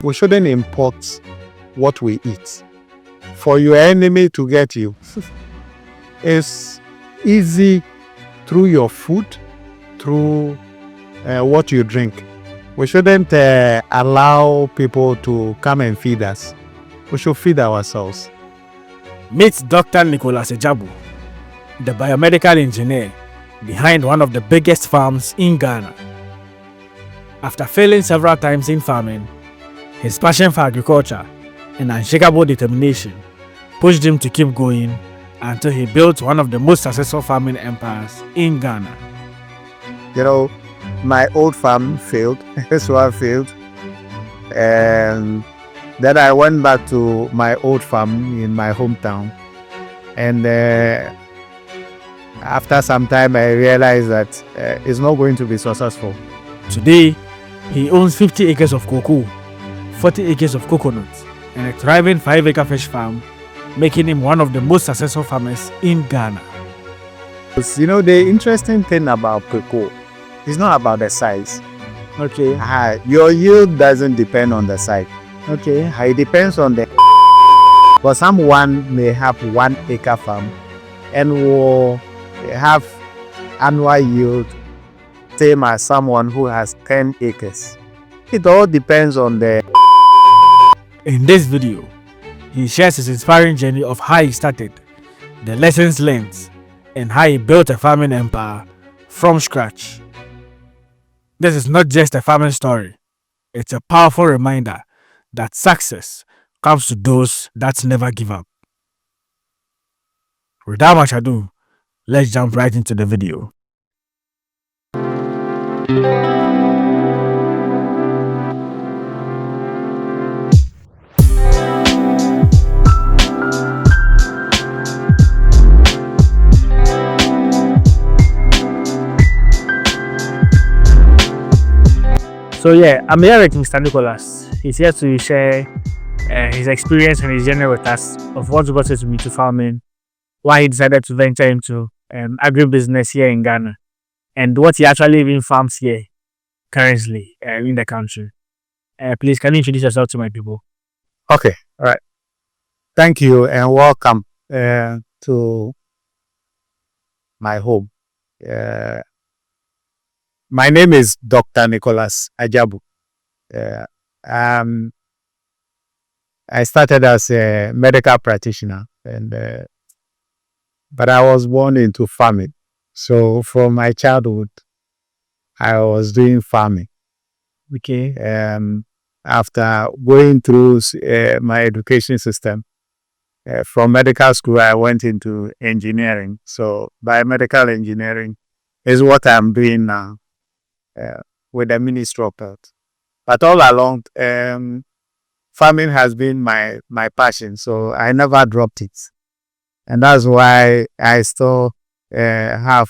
we shouldn't import what we eat. For your enemy to get you, it's easy through your food, through what you drink. We shouldn't allow people to come and feed us. We should feed ourselves. Meet Dr. Nicolas, the biomedical engineer behind one of the biggest farms in Ghana. After failing several times in farming, his passion for agriculture and unshakable determination pushed him to keep going until he built one of the most successful farming empires in Ghana. You know, my old farm failed. This one failed. And then I went back to my old farm in my hometown. And after some time, I realized that it's not going to be successful. Today, he owns 50 acres of cocoa, 40 acres of coconuts, and a thriving 5-acre fish farm, making him one of the most successful farmers in Ghana. You know, the interesting thing about cocoa is not about the size. Okay. Your yield doesn't depend on the size. Okay. It depends on the... But someone may have 1-acre farm and will have annual yield same as someone who has 10 acres. It all depends on the... In this video, he shares his inspiring journey of how he started, the lessons learned, and how he built a farming empire from scratch. This is not just a farming story, it's a powerful reminder that success comes to those that never give up. Without much ado, let's jump right into the video. So yeah, I'm here with Mr. Nicolas. He's here to share his experience and his journey with us of what brought him to farming, why he decided to venture into agribusiness here in Ghana, and what he actually even farms here currently in the country. Please, can you introduce yourself to my people? Okay, all right. Thank you and welcome to my home. My name is Dr. Nicolas Ajabu. I started as a medical practitioner, but I was born into farming. So from my childhood, I was doing farming. Okay. After going through my education system, from medical school, I went into engineering. So biomedical engineering is what I'm doing now with the Ministry of Health. But all along, farming has been my passion, so I never dropped it. And that's why I still have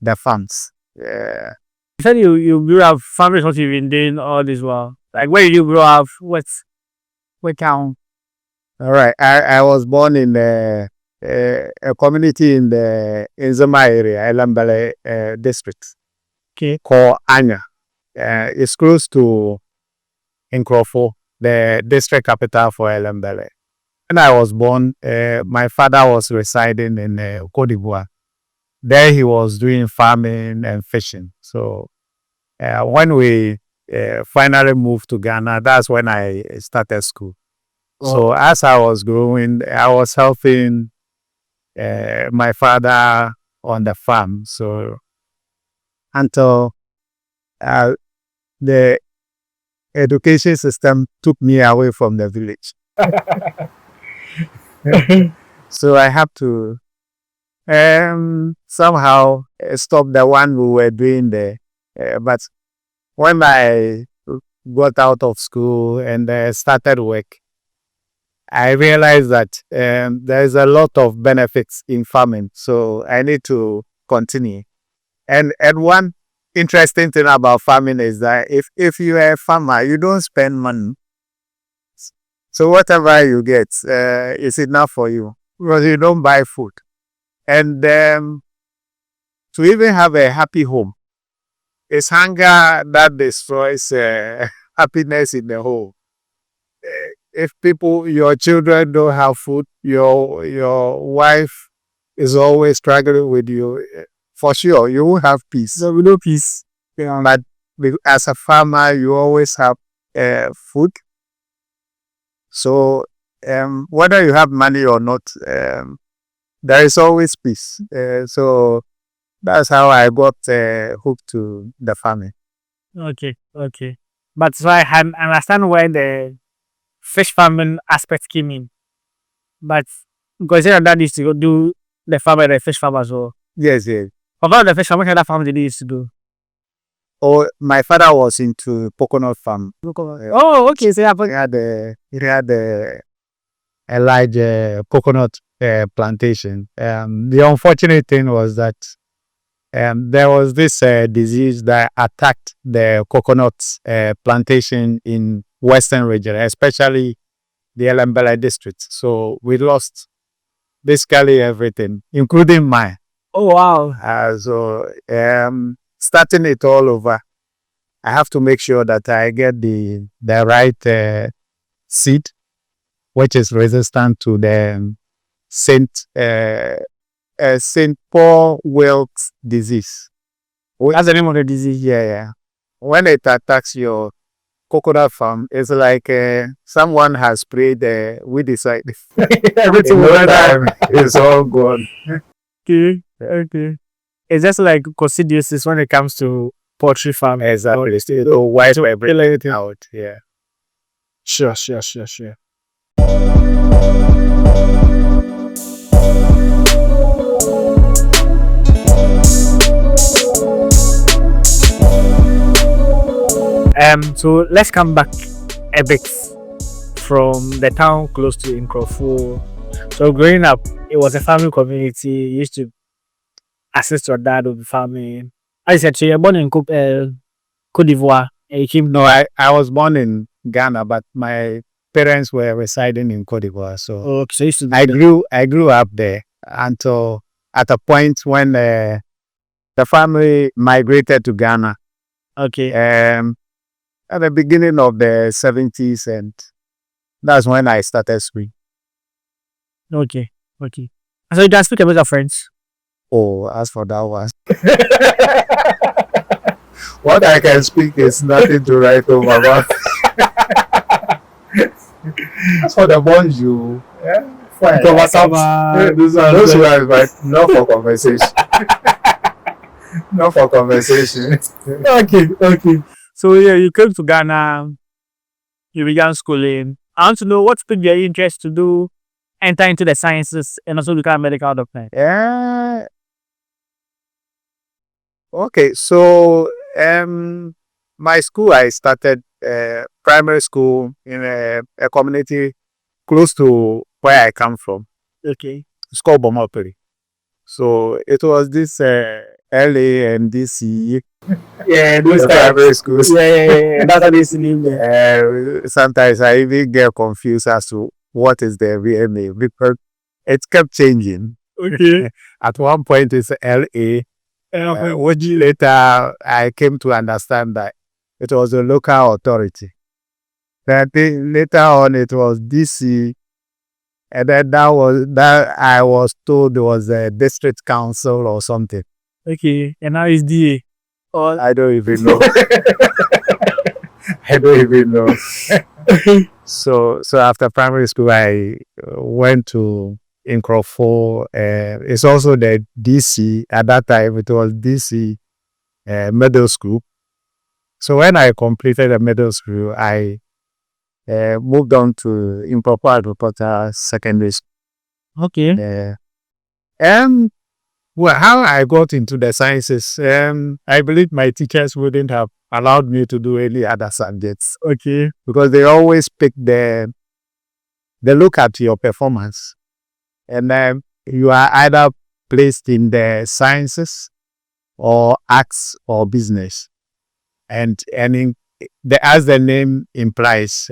the farms. You said you grew up farming, what you've been doing all this while. Like, where did you grow up? What town? All right. I was born in a community in the Nzema area, Elambele district. Okay. Called Anya. It's close to Nkrofo, the district capital for Elambele. When I was born, my father was residing in Côte d'Ivoire. There he was doing farming and fishing. So when we finally moved to Ghana, that's when I started school. Oh. So as I was growing, I was helping my father on the farm. So until the education system took me away from the village. So I have to somehow stop the one we were doing there. But when I got out of school and started work, I realized that there's a lot of benefits in farming. So I need to continue. And one interesting thing about farming is that if you are a farmer, you don't spend money. So whatever you get is enough for you because you don't buy food. And to even have a happy home, it's hunger that destroys happiness in the home. if your children don't have food, your wife is always struggling with you, for sure, you won't have peace. There will be no peace. But as a farmer, you always have food. So whether you have money or not, there is always peace. So that's how I got hooked to the farming. Okay. But so I understand where the fish farming aspect came in. But because your dad used to go do the farm and the fish farm as well. Yes. About the fish farm, what kind of farm did he used to do? Oh, my father was into coconut farm. Oh, okay. So He had a large coconut plantation. The unfortunate thing was that there was this disease that attacked the coconut plantation in Western region, especially the Elembele district. So we lost basically everything, including mine. Oh wow. So starting it all over, I have to make sure that I get the right seed, which is resistant to the St. Paul Wilkes disease. That's the name of the disease. Yeah. When it attacks your coconut farm, it's like someone has sprayed with the side. Everything It's all gone. Okay. It's just like coccidiosis when it comes to poultry farm. Exactly. So wipe everything out. Yeah. Sure. So let's come back a bit from the town close to Nkrofo. So growing up, it was a farming community. You used to assist your dad with farming. I said, so you're born in Cote d'Ivoire. And you came. No, I was born in Ghana, but my parents were residing in Cote d'Ivoire. So Okay, so you used to I grew up there until at a point when the family migrated to Ghana. Okay. At the beginning of the 70s, and that's when I started swimming. Okay. So you can speak about your friends. Oh, as for that one, what I can speak is nothing to write home about. As for the ones you, fine. Those who are but not for conversation. Not for conversation. Okay. So yeah, you came to Ghana, you began schooling. I want to know what piqued your interest to do, enter into the sciences and also become a medical doctor. Yeah. Okay, so my school, I started primary school in a community close to where I come from. Okay. It's called Bomoperi. So it was this LA and DC. Yeah, those primary schools. Yeah. That's how they see me. Sometimes I even get confused as to what is the real name because it kept changing. Okay. At one point it's LA. Which later I came to understand that it was a local authority. Then later on it was DC, and then that I was told it was a district council or something. Okay, and now it's DA. I don't even know. I don't even know. So after primary school, I went to Nkrofo. It's also the DC. At that time, it was DC middle school. So when I completed the middle school, I moved on to Improper Reporter Secondary School. Okay. Well, how I got into the sciences, I believe my teachers wouldn't have allowed me to do any other subjects. Okay. Because they always pick they look at your performance. And then you are either placed in the sciences or arts or business. And as the name implies,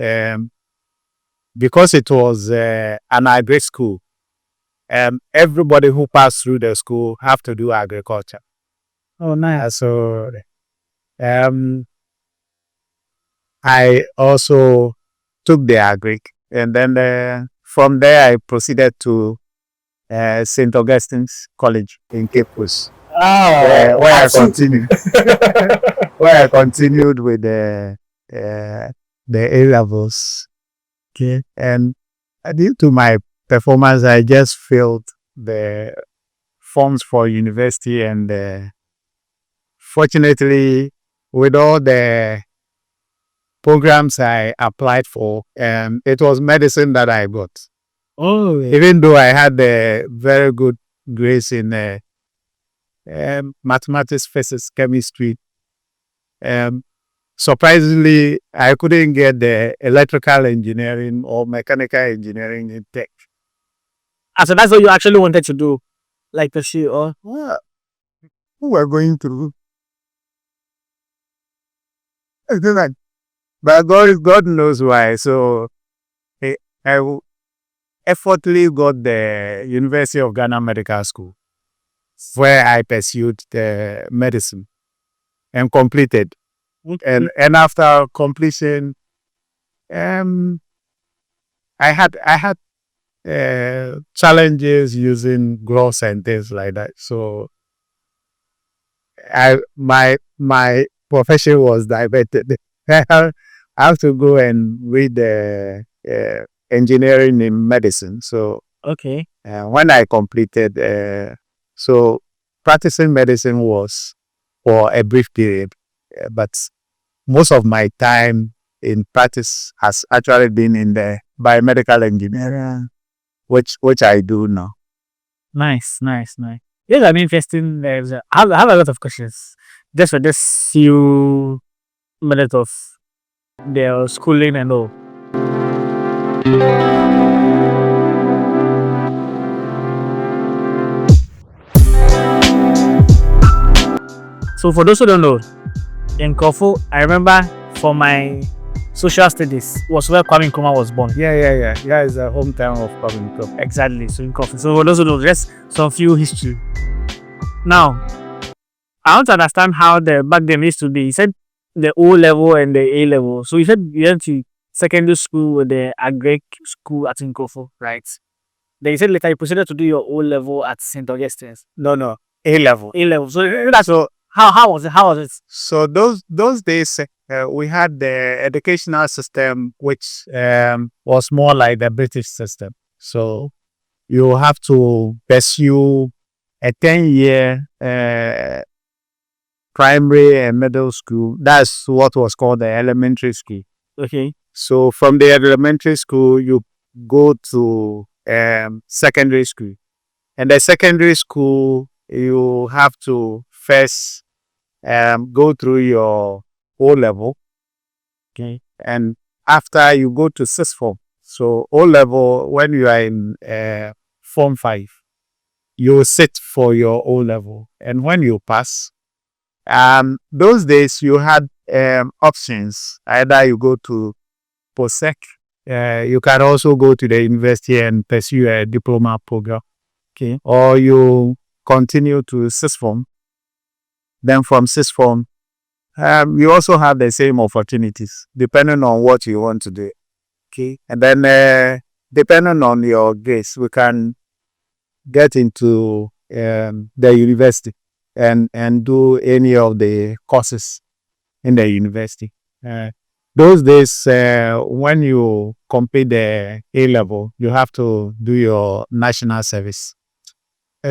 because it was an agri school, everybody who passed through the school have to do agriculture. Oh, nice. I also took the agric, and then from there I proceeded to St. Augustine's College in Cape Coast, where I continued. Where I continued with the A levels. Okay, and due to my performance, I just filled the forms for university, and fortunately, with all the programs I applied for, it was medicine that I got. Oh, Even though I had a very good grades in mathematics, physics, chemistry, surprisingly, I couldn't get the electrical engineering or mechanical engineering in tech. so that's what you actually wanted to do, like pursue, or Well, we were going through. I don't know. But God knows why. So I effortlessly got the University of Ghana Medical School, where I pursued the medicine and completed. And after completion, I had challenges using gloves and things like that. So my profession was diverted. I have to go and read the engineering in medicine. So okay. when I completed, so practicing medicine was for a brief period, but most of my time in practice has actually been in the biomedical engineering, which I do now. Nice. Yes, an interesting. I have a lot of questions just for this few minutes of their schooling and all. So for those who don't know, in Kofu, I remember for my social studies was where Kwame Nkrumah was born. Yeah. It's the hometown of Kwame Nkrumah. Exactly. So in Kofu. So for those who don't know, just some few history. Now, I want to understand how the back then used to be. You said the O level and the A level. So you said you went to secondary school with the agric school at Nkofu, right? Then you said later you proceeded to do your O level at St. Augustine's. No, A level. A level. So that's how was it? How was it? So those days we had the educational system, which was more like the British system. So you have to pursue a 10-year primary and middle school. That's what was called the elementary school. Okay. So from the elementary school, you go to secondary school. And the secondary school, you have to first go through your O level. Okay. And after you go to sixth form. So O level, when you are in form 5, you sit for your O level. And when you pass, those days you had options. Either you go to post-sec, you can also go to the university and pursue a diploma program. Okay. Or you continue to sixth form. Then from sixth form, you also have the same opportunities depending on what you want to do. Okay. And then depending on your grades, we can get into the university and do any of the courses in the university. Those days, when you complete the A level, you have to do your national service.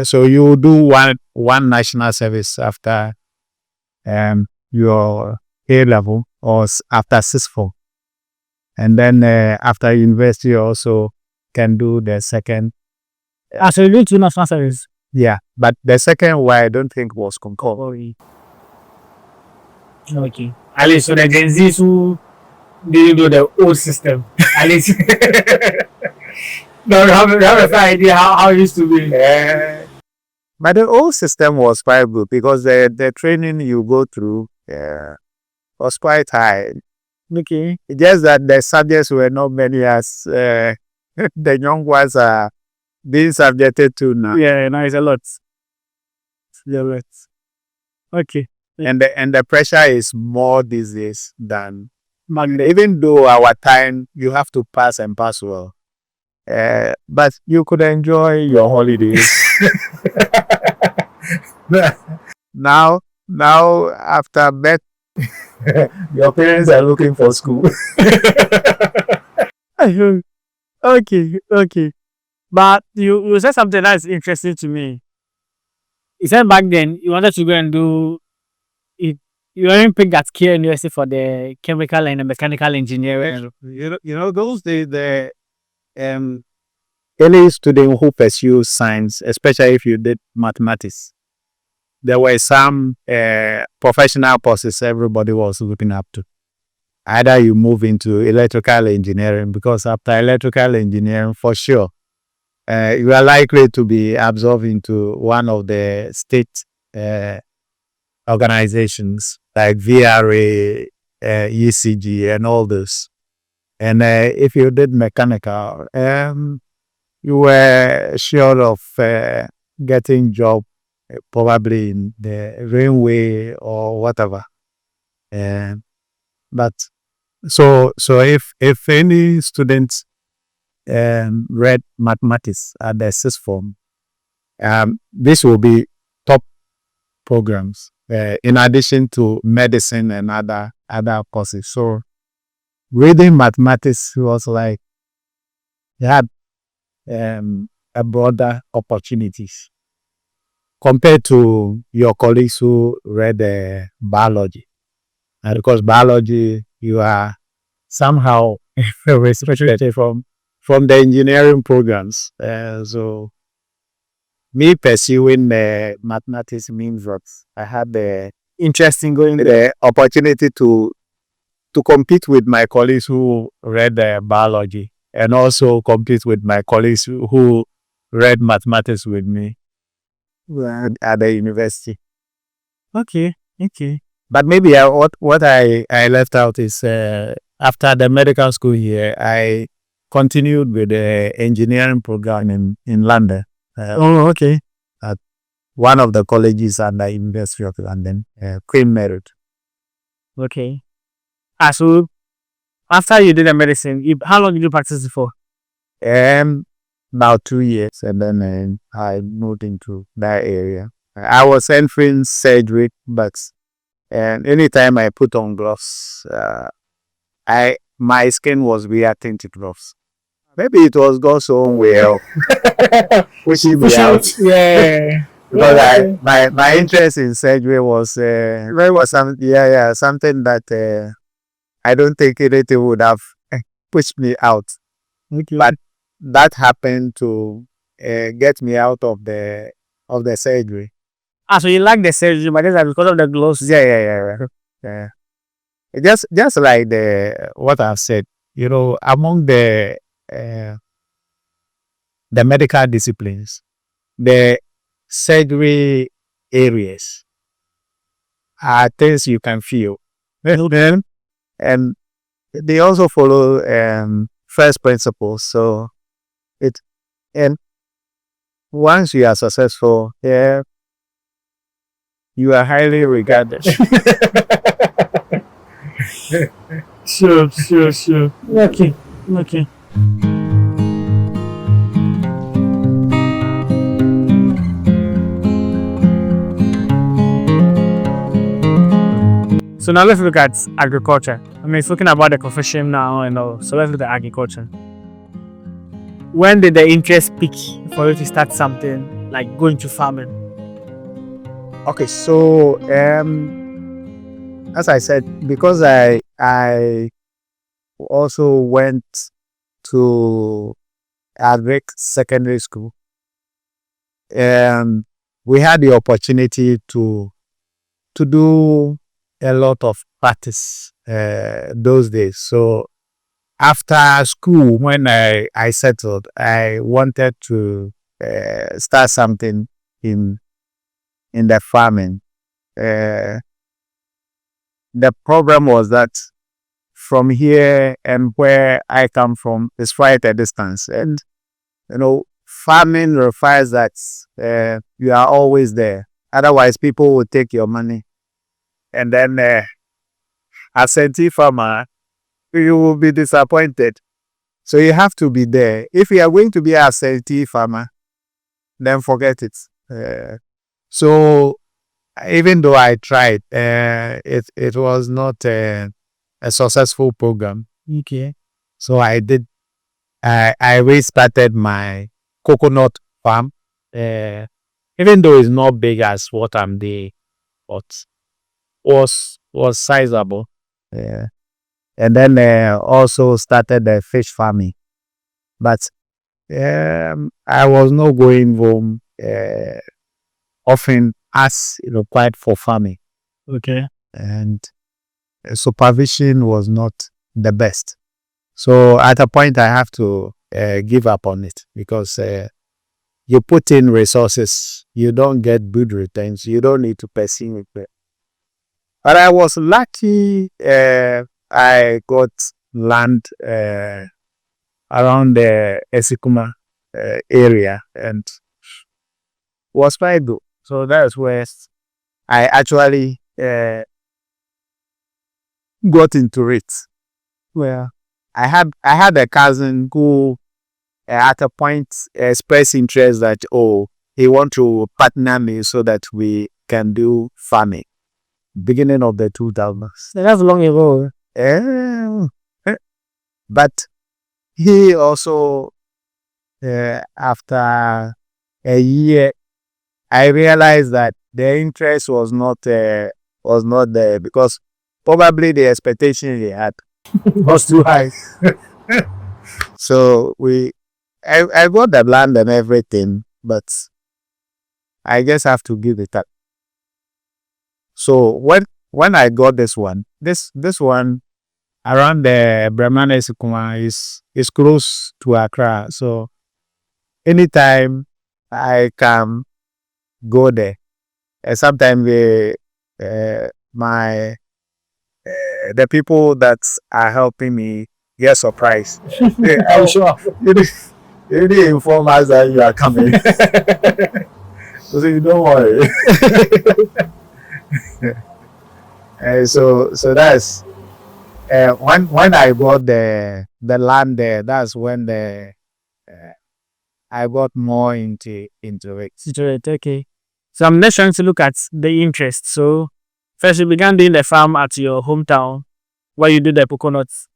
So you do one national service after your A level or after sixth form. And then after university, you also can do the second. So you do 2 national service? Yeah, but the second one I don't think was concurrent. Okay. At least so the Gen Zs who didn't do the old system, at least now you have a fair idea how it used to be. But the old system was quite good because the training you go through was quite high. Okay. It's just that the subjects were not many as the young ones are being subjected to now. Yeah, now it's a lot. Okay. And the pressure is more these days than even though our time you have to pass and pass well, but you could enjoy your holidays. Now after that, your parents are looking for school. Okay. But you said something that's interesting to me. You said back then you wanted to go and do it. You didn't pick that Kia University for the chemical and the mechanical engineering. Those days, the any student who pursues science, especially if you did mathematics, there were some professional courses everybody was looking up to. Either you move into electrical engineering, because after electrical engineering, for sure, you are likely to be absorbed into one of the state organizations like VRA, ECG, and all this. And if you did mechanical, you were sure of getting job probably in the railway or whatever. But so if any students read mathematics at the sixth form, this will be top programs in addition to medicine and other courses. So reading mathematics was like you had a broader opportunities compared to your colleagues who read biology. And because biology, you are somehow restricted from the engineering programs. So me pursuing mathematics means that I had the Interesting going the opportunity to compete with my colleagues who read biology, and also compete with my colleagues who read mathematics with me at the university. Okay. But maybe what I left out is after the medical school here, I continued with the engineering program in London. Okay. At one of the colleges at the University of London, Queen Merit. Okay. So after you did the medicine, how long did you practice it for? About 2 years, and then I moved into that area. I was entering surgery, but anytime I put on gloves, my skin was reacting to gloves. Maybe it was God's own way of pushing me out. Yeah. Because my interest in surgery was something that I don't think anything would have pushed me out. Okay. But that happened to get me out of the surgery. So you like the surgery, but that's because of the gloves. Yeah. Just like what I've said, among the medical disciplines, the surgery areas are things you can feel. And they also follow first principles. So and once you are successful, you are highly regarded. Sure. Okay. So now let's look at agriculture. It's talking about the profession now and all. So let's look at agriculture. When did the interest peak for you to start something like going to farming? Okay, so as I said, because I also went to Agric secondary school, and we had the opportunity to do a lot of practice those days. So after school, when I settled, I wanted to start something in the farming. The problem was that from here and where I come from is quite a distance, and farming requires that you are always there. Otherwise, people will take your money. And then absentee farmer you will be disappointed. So you have to be there. If you are going to be a absentee farmer, then forget it. So even though I tried, it was not a successful program. Okay. So I restarted my coconut farm. Even though it's not big as what I'm doing, but was sizable. And then also started the fish farming. But I was not going home often as required for farming. Okay. And supervision was not the best. So at a point I have to give up on it because you put in resources, you don't get good returns, you don't need to pursue it. But I was lucky. I got land around the Esikuma area and was quite good. So that's where I actually got into it. Well, I had a cousin who at a point expressed interest that he want to partner me so that we can do farming. Beginning of the 2000s. That's long ago. But he also after a year, I realized that the interest was not there because probably the expectation he had was too high. So I got the land and everything, but I guess I have to give it up. So when I got this one around the Brahmana Esikuma is close to Accra. So anytime I can go there, sometimes the people that are helping me get surprised. I'm sure. You didn't inform us that you are coming. So you don't worry. So that's when I bought the land there. That's when I got more into it. Okay. So I'm next trying to look at the interest. So first you began doing the farm at your hometown where you do the coconuts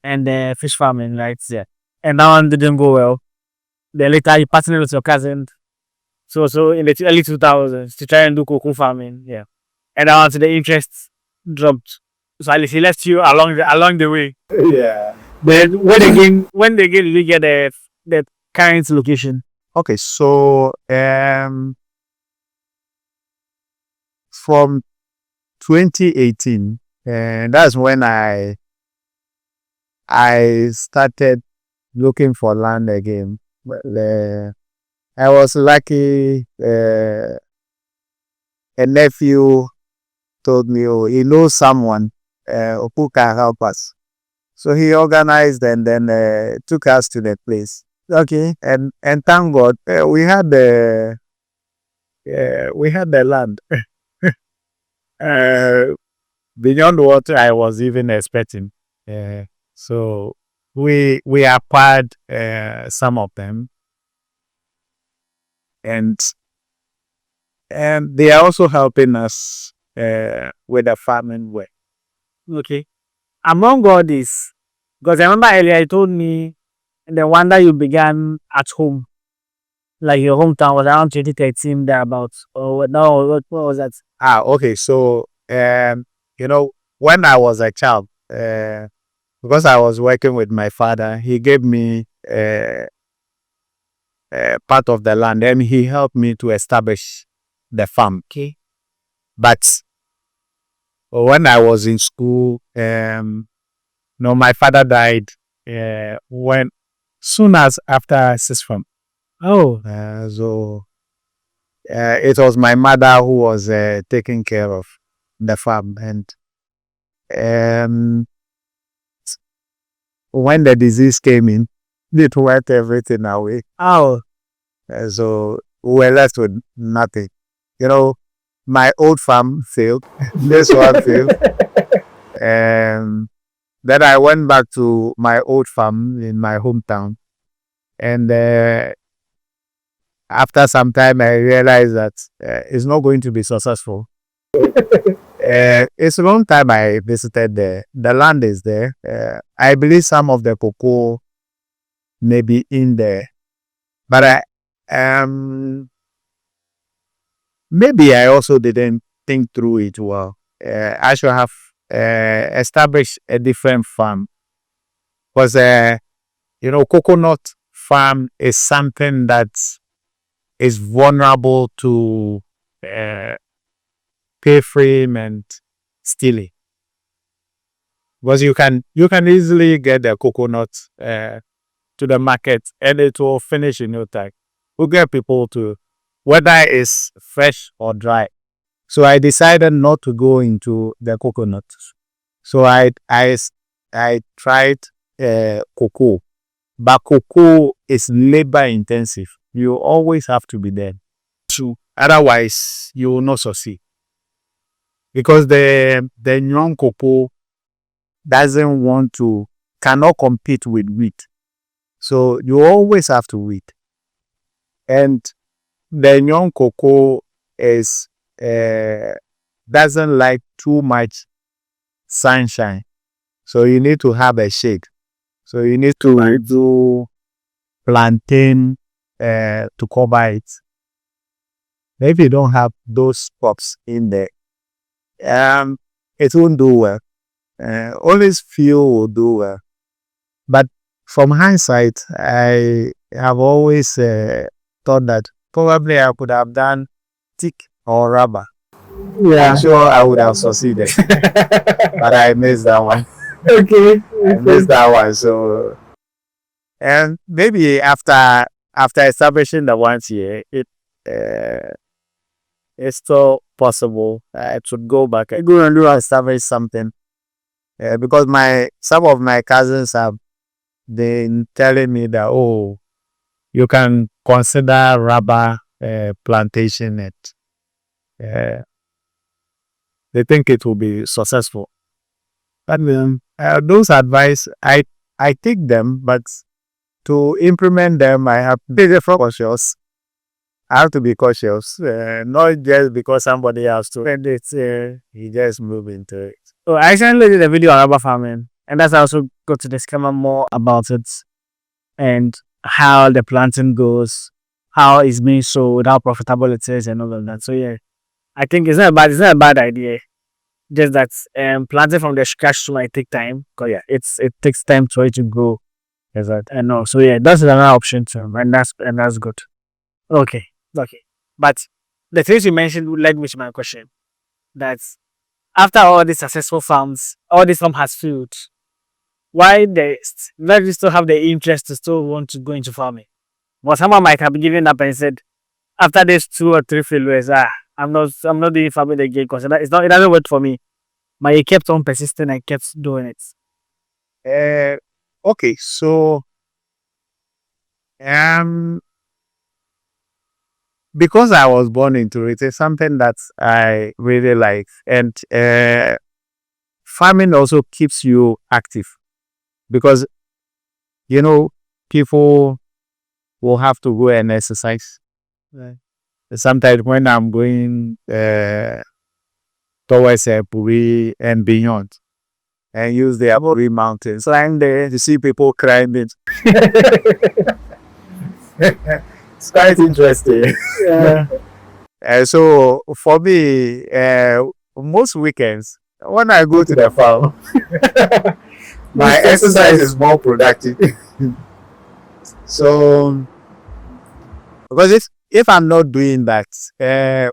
and the fish farming, right? Yeah. And that one didn't go well. Then later you partnered with your cousin. So in the early 2000s to try and do cocoa farming. Yeah. And now the interest dropped. So at least he left you along the way. Yeah. Then when again did you get the current location? Okay, so from 2018, and that's when I started looking for land again. Well, I was lucky. A nephew told me, he knows someone who can help us. So he organized and then took us to the place. Okay. And thank God we had the land beyond what I was even expecting. So we acquired some of them, and they are also helping us with the farming work. Okay. Among all this, because I remember earlier you told me the one that you began at home, like your hometown was around 2013 thereabouts. Or no, what was that? Okay. So when I was a child, because I was working with my father, he gave me part of the land and he helped me to establish the farm. Okay. But when I was in school, my father died when soon as after sixth form. Oh. So it was my mother who was taking care of the farm, and when the disease came in, it wiped everything away. Oh. So we were left with nothing. My old farm failed. This one failed. Then I went back to my old farm in my hometown. And after some time, I realized that it's not going to be successful. It's a long time I visited there. The land is there. I believe some of the cocoa may be in there. But maybe I also didn't think through it well. I should have established a different farm. Because, coconut farm is something that is vulnerable to pay frame and stealing. Because you can easily get the coconut to the market and it will finish in no time. We'll get people to, whether it's fresh or dry. So I decided not to go into the coconut. So I tried cocoa. But cocoa is labor intensive. You always have to be there. So otherwise, you will not succeed. Because the young cocoa cannot compete with wheat. So you always have to wait. And the young cocoa doesn't like too much sunshine. So you need to have a shade. So you need to do plantain to cover it. If you don't have those crops in there, it won't do well. Only few will do well. But from hindsight, I have always thought that probably I could have done thick or rubber. Yeah. I'm sure I would have succeeded. But I missed that one. Okay. I missed that one. So, and maybe after establishing the ones here, it's still possible. I should go back. I go and establish something. Because some of my cousins have been telling me that, oh, you can consider rubber plantation it. They think it will be successful. But those advice, I take them, but to implement them, I have to be cautious. I have to be cautious, not just because somebody else to and it, he just move into it. So I actually did a video on rubber farming, and that's also got to discover more about it and how the planting goes, how it's being sold, how profitable it is, and all of that. So yeah, I think it's not a bad idea. Just that planting from the scratch might take time. Cause yeah, it takes time for it to grow. Yes, I know. So yeah, that's another option too, and that's good. Okay. But the things you mentioned led me to my question. That's after all these successful farms, all this farm has failed. Why you still have the interest to still want to go into farming? But someone might have given up and said, after these 2 or 3 failures, I'm not doing farming again because it doesn't work for me. But he kept on persisting and kept doing it. Okay, so because I was born into it, it's something that I really like, and farming also keeps you active because people will have to go and exercise. Right. Sometimes when I'm going towards Puri and beyond, and use the Puri mountains, climb there to see people climbing. It's quite interesting. Yeah. So for me, most weekends when I go to the farm, my exercise is more productive. So because if I'm not doing that,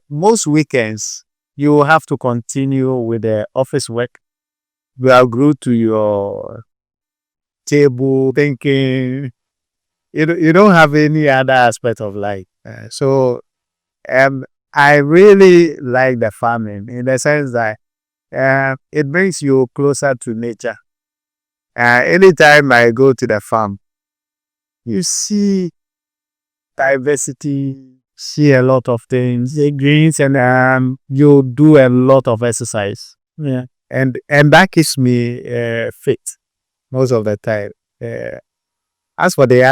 most weekends you will have to continue with the office work. You are glued to your table thinking. You don't have any other aspect of life. So I really like the farming in the sense that it brings you closer to nature. Anytime I go to the farm, you see diversity, see a lot of things, the greens, and you do a lot of exercise. Yeah. And that keeps me fit. most of the time. As for the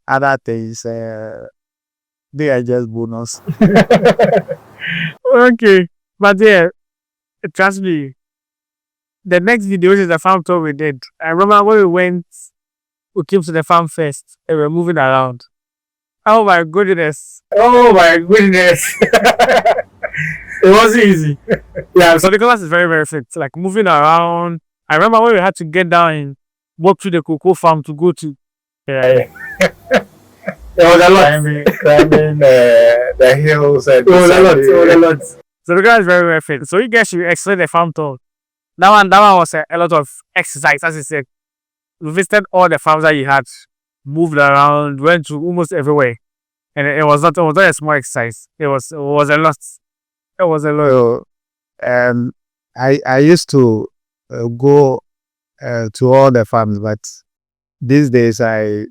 other things, they are just bonus. Okay, but yeah, trust me. The next video is the farm tour we did. I remember when we came to the farm first and we were moving around. Oh my goodness. Oh my goodness. It wasn't easy. Yeah, so Nicolas is very, very fit. Like moving around. I remember when we had to get down and walk through the cocoa farm to go to. Yeah. It was a lot. Climbing the hills. And It was a lot. It was a lot. So Nicolas is very, very fit. So you guys should explain the farm tour. That one was a lot of exercise, as you said. We visited all the farms that you had, moved around, went to almost everywhere. And it was not a small exercise. It was a lot. It was a lot. So, I used to go to all the farms, but these days I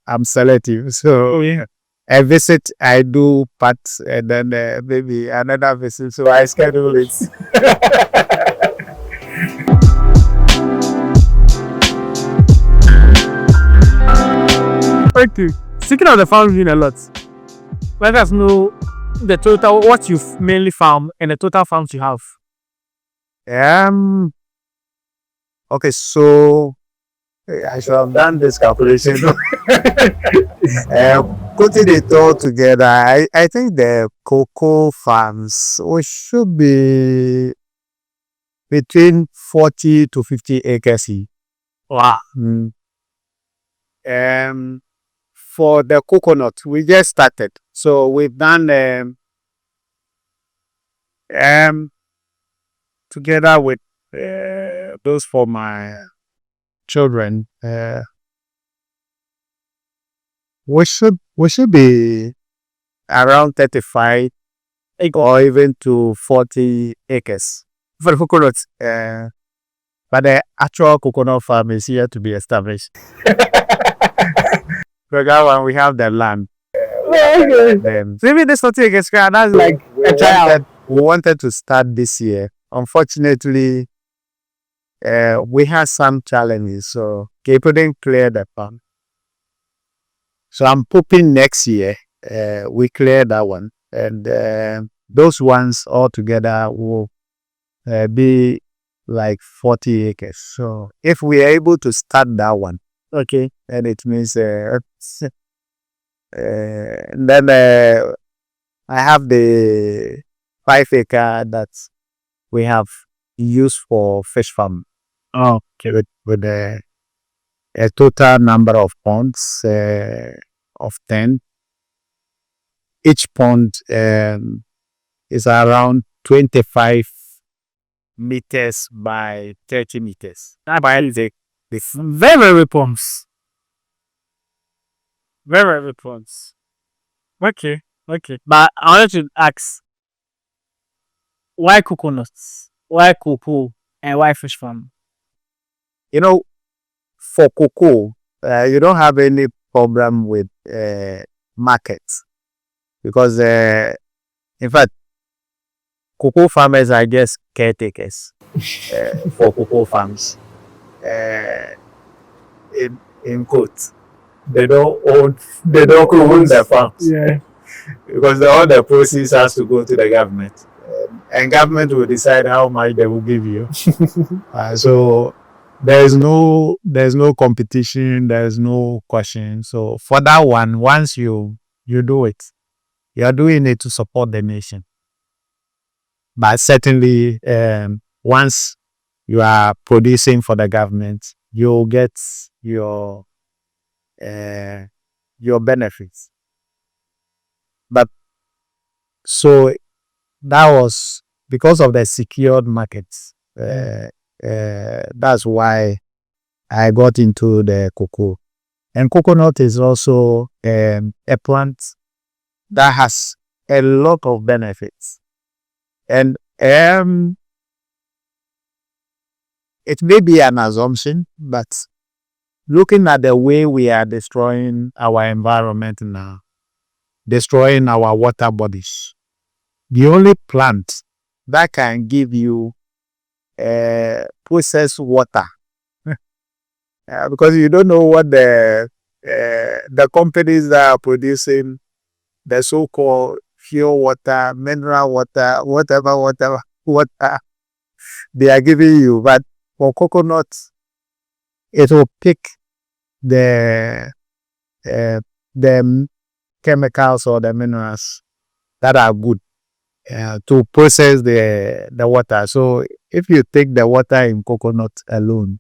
am selective. So yeah. I visit, I do parts, and then maybe another visit. So I schedule it. Okay. Speaking of the farms doing a lot, let us know the total, what you've mainly farmed and the total farms you have. Okay, so I should have done this calculation. Putting it all together, I think the cocoa farms should be between 40 to 50 acres. Wow. For the coconut, we just started. So we've done together with those for my children. We should be around 35 or even to 40 acres For the coconuts. but the actual coconut farm is here to be established. For that one, we have the land. Then Maybe this 40 acres, that's like a trial. we wanted to start this year. Unfortunately, we had some challenges, so we couldn't clear the farm. So I'm hoping next year we clear that one, and those ones all together will be like 40 acres. So if we are able to start that one, Okay. then it means then I have the 5 acre that we have used for fish farm. Oh, Okay, with a total number of ponds of 10. Each pond is around 25 meters by 30 meters. that by this very, very pumps. Very, very pumps. Okay. Okay. But I wanted to ask, why coconuts? Why cocoa? And why fish farm? You know, for cocoa, you don't have any problem with markets because, in fact, cocoa farmers are just caretakers for cocoa farms. In quotes, they don't own the farms. Yeah. Because all the proceeds has to go to the government, and government will decide how much they will give you. So there's no competition, there's no question. So for that one, once you do it, you are doing it to support the nation. But certainly, once you are producing for the government, you'll get your benefits. But so that was because of the secured markets. That's why I got into the cocoa. And coconut is also a plant that has a lot of benefits. And it may be an assumption, but looking at the way we are destroying our environment now, destroying our water bodies, the only plant that can give you processed water because you don't know what the companies that are producing the so-called pure water, mineral water, whatever water they are giving you. But for coconut, it will pick the the chemicals or the minerals that are good to process the water. So if you take the water in coconut alone,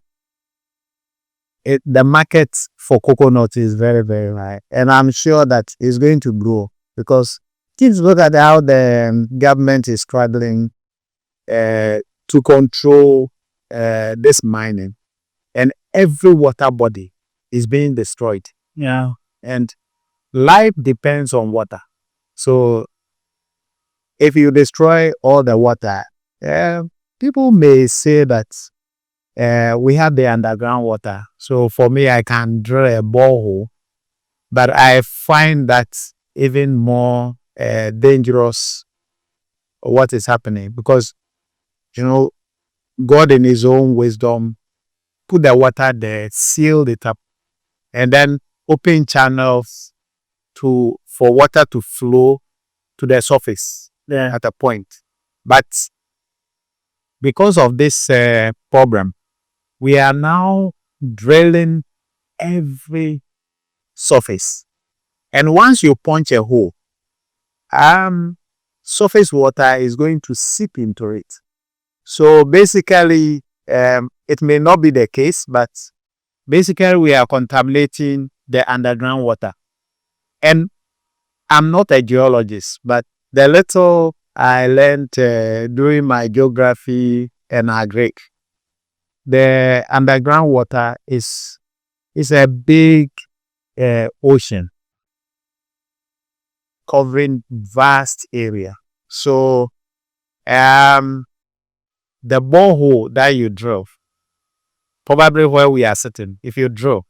the market for coconut is very, very high. And I'm sure that it's going to grow because kids look at how the government is struggling to control this mining. And every water body is being destroyed. Yeah. And life depends on water. So if you destroy all the water, people may say that we have the underground water. So for me, I can drill a borehole, but I find that even more dangerous what is happening because, God in his own wisdom put the water there, sealed it up, and then open channels for water to flow to the surface at a point. But because of this problem, we are now drilling every surface. And once you punch a hole, surface water is going to seep into it. So basically, it may not be the case, but basically we are contaminating the underground water. And I'm not a geologist, but the little I learned during my geography and agric, the underground water is a big ocean covering vast area. So the borehole that you drill, probably where we are sitting, if you drill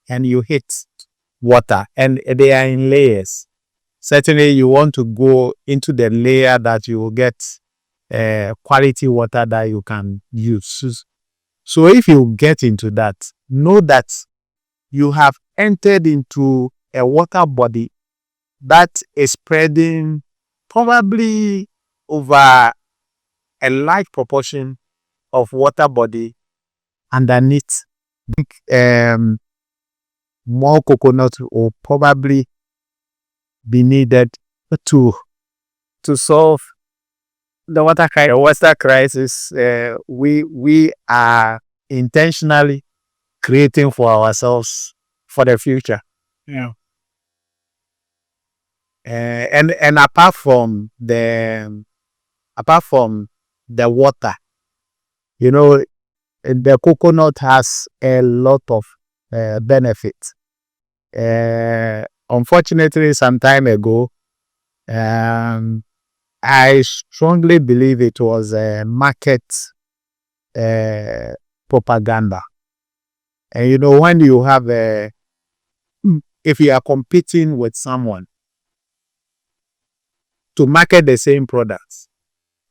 and you hit water and they are in layers, certainly you want to go into the layer that you will get quality water that you can use. So if you get into that, know that you have entered into a water body that is spreading probably over a large proportion of water body underneath. More coconut will probably be needed to solve the water crisis we are intentionally creating for ourselves for the future. Yeah. And apart from the water, the coconut has a lot of benefits. Unfortunately, some time ago, I strongly believe it was a market propaganda. And when you have if you are competing with someone to market the same products,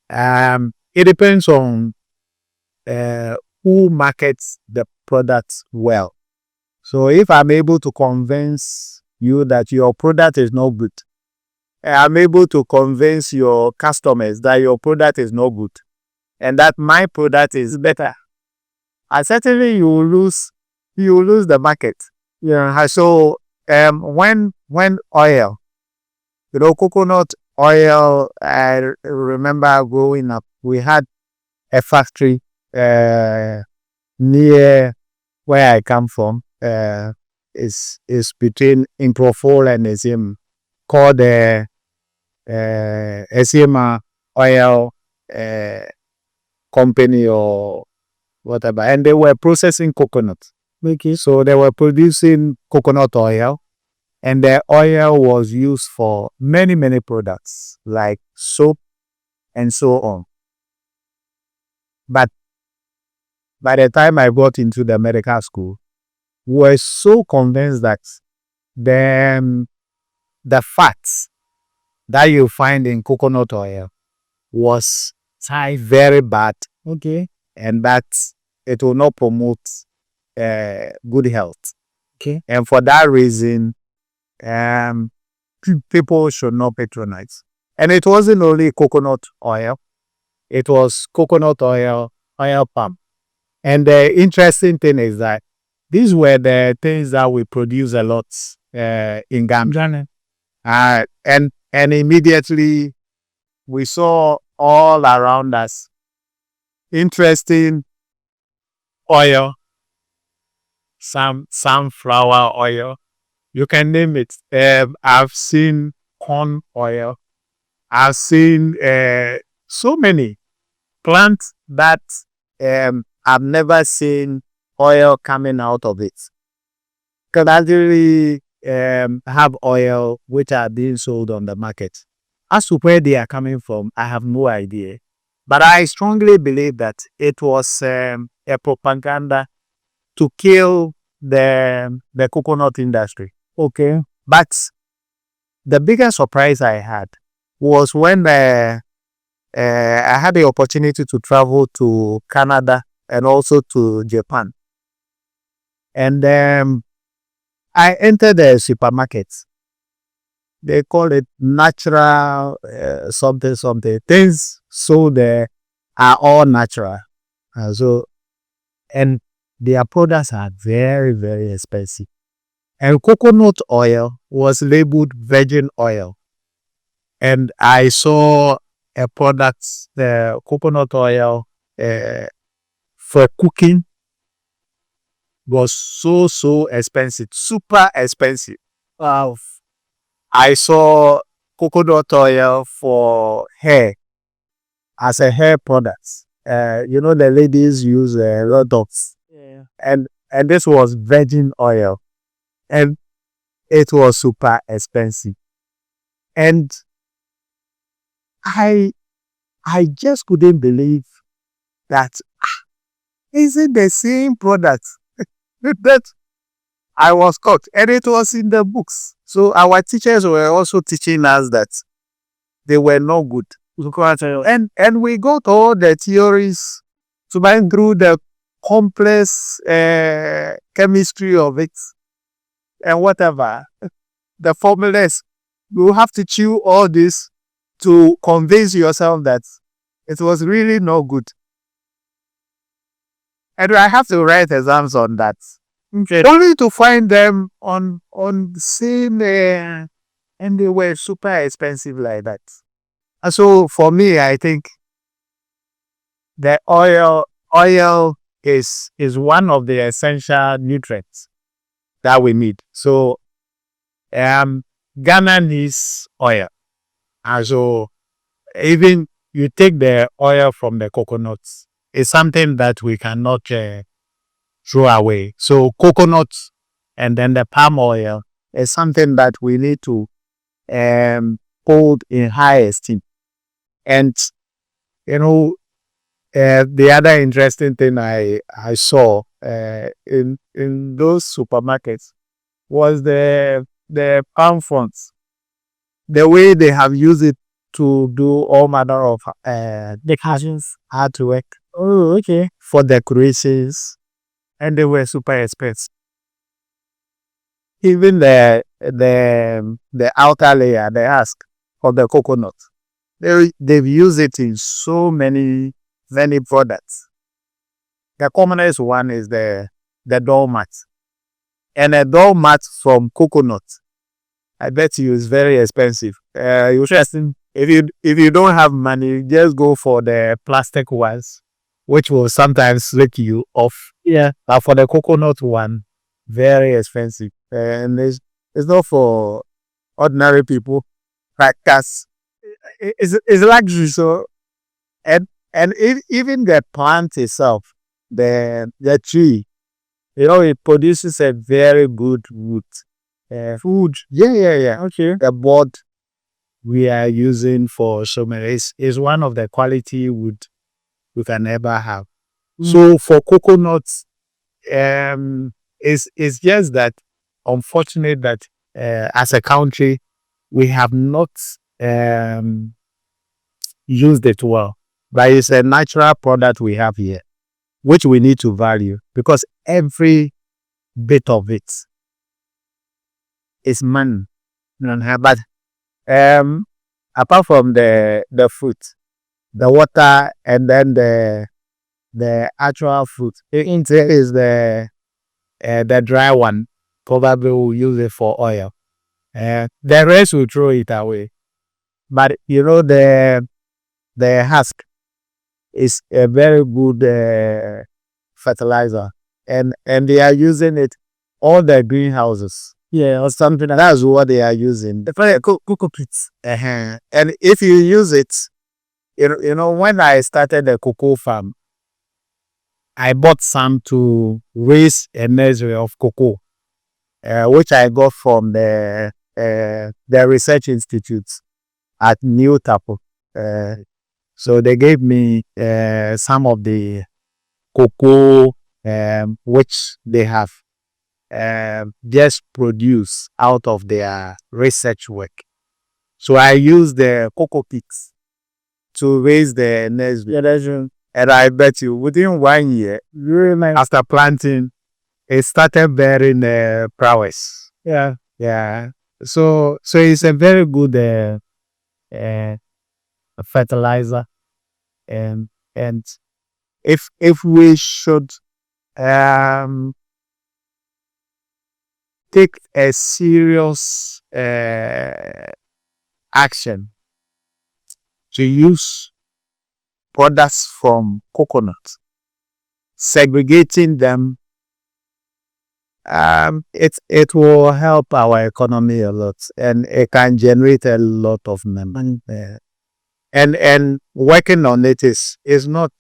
it depends on who markets the products well. So if I'm able to convince you that your product is no good, I'm able to convince your customers that your product is no good and that my product is better, and certainly you will lose the market. Yeah. So when oil, coconut oil, I remember growing up, we had a factory near where I come from. Is between Improfol and Ezim, called Ezima Oil Company or whatever, and they were processing coconut. Okay. So they were producing coconut oil, and the oil was used for many, many products like soap and so on. But by the time I got into the medical school, we were so convinced that the fats that you find in coconut oil was very bad. Okay. And that it will not promote good health. Okay. And for that reason, people should not patronize. And it wasn't only coconut oil; it was coconut oil, oil palm. And the interesting thing is that these were the things that we produce a lot in Ghana. And immediately we saw all around us interesting oil, some sunflower oil. You can name it. I've seen corn oil. I've seen so many plants that I've never seen oil coming out of it. Can actually have oil which are being sold on the market. As to where they are coming from, I have no idea. But I strongly believe that it was a propaganda to kill the coconut industry. Okay. But the biggest surprise I had was when I had the opportunity to travel to Canada and also to Japan. And I entered the supermarket. They call it natural something. Things sold there are all natural. And their products are very, very expensive. And coconut oil was labeled virgin oil. And I saw a product, the coconut oil for cooking was so expensive, super expensive. Wow. I saw coconut oil for hair as a hair product. The ladies use a lot of, and this was virgin oil, and it was super expensive. And I just couldn't believe that is it the same product that I was caught, and it was in the books. So our teachers were also teaching us that they were not good. And we got all the theories to mind through the complex chemistry of it and whatever. The formulas, you have to chew all this to convince yourself that it was really not good. And I have to write exams on that. Okay. Only to find them on the same, and they were super expensive like that. And so for me, I think the oil is one of the essential nutrients that we need. So Ghana needs oil. And so even you take the oil from the coconuts, it's something that we cannot throw away. So coconut and then the palm oil is something that we need to hold in high esteem. And the other interesting thing I saw in those supermarkets was the palm fronds. The way they have used it to do all manner of artwork. Oh, okay. For decorations, and they were super expensive. Even the outer layer, they ask for the coconut. They've used it in so many products. The commonest one is the doormat. And a doormat from coconut, I bet you is very expensive. Interesting. If you don't have money, just go for the plastic ones, which will sometimes lick you off. Yeah. But for the coconut one, very expensive. And it's not for ordinary people like us. It's luxury. So and even the plant itself, the tree, it produces a very good wood. Food. Yeah. Okay. The board we are using for summer is one of the quality wood we can ever have. So for coconuts, it's just that unfortunate that as a country we have not used it well. But it's a natural product we have here. which we need to value, because every bit of it is money. But apart from the food, the water, and then the actual food, there is the dry one. Probably we'll use it for oil. The rest will throw it away. But the husk is a very good fertilizer, and they are using it all the greenhouses. Yeah, or something. That's what they are using. The cocoa pits. And if you use it, when I started the cocoa farm, I bought some to raise a nursery of cocoa, which I got from the research institute at New Tapo. So they gave me some of the cocoa which they have just produced out of their research work. So I used the cocoa pits to raise the nursery. Yeah, that's true. And I bet you within 1 year, after planting, it started bearing prowess. Yeah. Yeah. So it's a very good fertilizer, and if we should take a serious action to use products from coconut, segregating them, it will help our economy a lot, and it can generate a lot of money. And working on it is not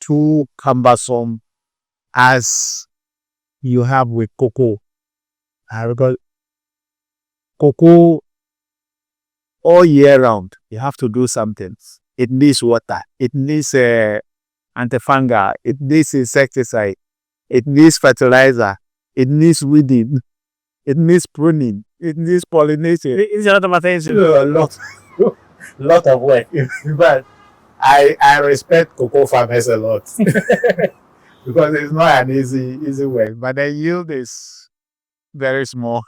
too cumbersome as you have with cocoa, because cocoa all year round you have to do something. It needs water, it needs antifungal, it needs insecticide, it needs fertilizer, it needs weeding, it needs pruning, it needs pollination. It's a lot of attention. A lot of work. But I respect cocoa farmers a lot because it's not an easy work, but the yield is very small.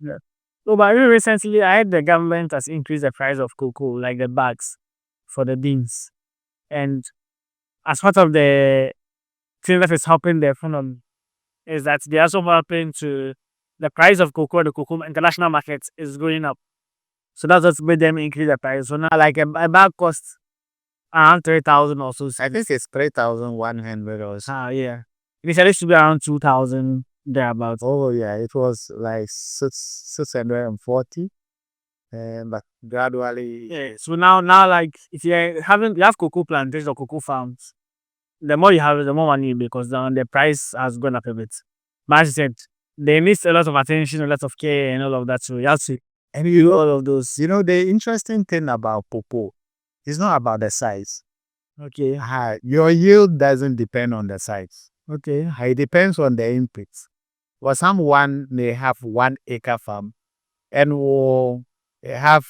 Yeah. So, but recently, I heard the government has increased the price of cocoa, like the bags for the beans. And as part of the thing that is helping the economy, is that they are also helping to the price of cocoa, the cocoa international market is going up. So that's what made them increase the price. So now, like a bag costs around 3,000 or so. I think it's 3,100 or so. Yeah. Initially, it used to be around 2,000 thereabouts. Oh yeah, it was like 640, but gradually. Yeah. So now, like if you have cocoa plantations or cocoa farms, the more you have, the more money, because the price has gone up a bit. But as I said, they need a lot of attention, a lot of care, and all of that. So you have to do all of those. The interesting thing about cocoa is not about the size. Okay. Your yield doesn't depend on the size. Okay. It depends on the inputs. Well, someone may have 1 acre farm and will have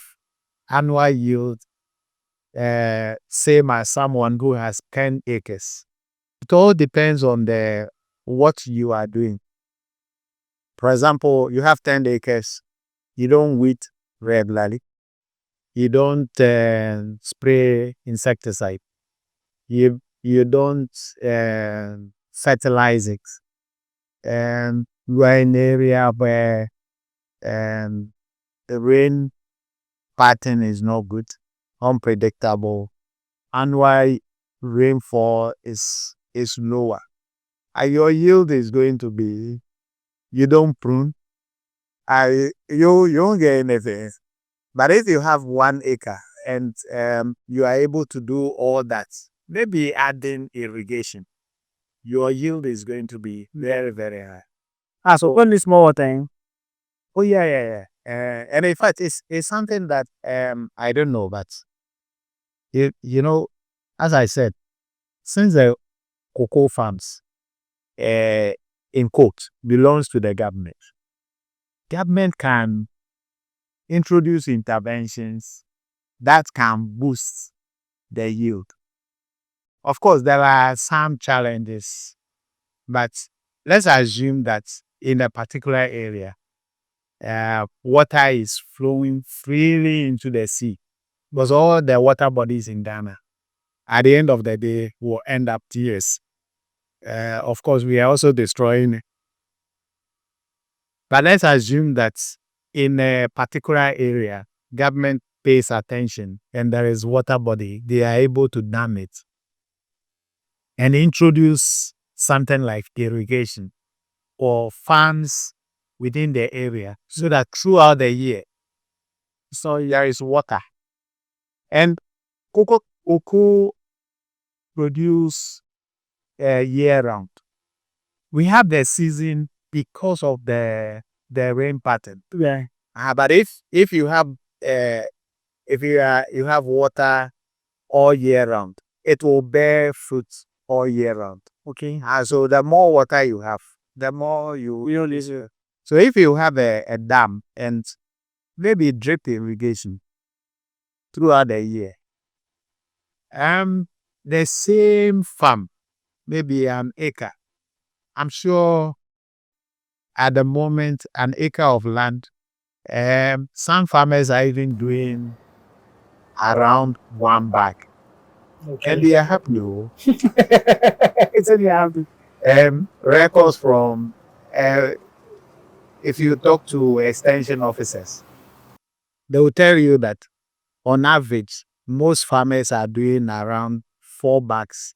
annual yield same as someone who has 10 acres. It all depends on what you are doing. For example, you have 10 acres, you don't weed regularly, you don't spray insecticide, you don't fertilize it, and you are in an area where the rain pattern is not good, unpredictable, annual rainfall is lower, and your yield is going to be, you don't prune, you won't get anything. But if you have 1 acre and you are able to do all that, maybe adding irrigation, your yield is going to be very, very high. So when this more time. Oh yeah. And in fact, it's something that I don't know, but as I said, since the cocoa farms in quote belongs to the government can introduce interventions that can boost the yield. Of course, there are some challenges, but let's assume that in a particular area, water is flowing freely into the sea because all the water bodies in Ghana, at the end of the day, will end up tears. Of course, we are also destroying it. But let's assume that in a particular area, government pays attention and there is water body, they are able to dam it and introduce something like irrigation or farms within the area so that throughout the year, so there is water. And cocoa produce year round. We have the season because of the rain pattern. Yeah. But if you have you have water all year round, it will bear fruits all year round. Okay. So the more water you have, the more you don't listen. So if you have a dam and maybe drip irrigation throughout the year, the same farm, maybe an acre, I'm sure at the moment an acre of land, some farmers are even doing around 1 bag. Okay. And they are happy. It's really happy. Records from if you talk to extension officers, they will tell you that on average, most farmers are doing around 4 bags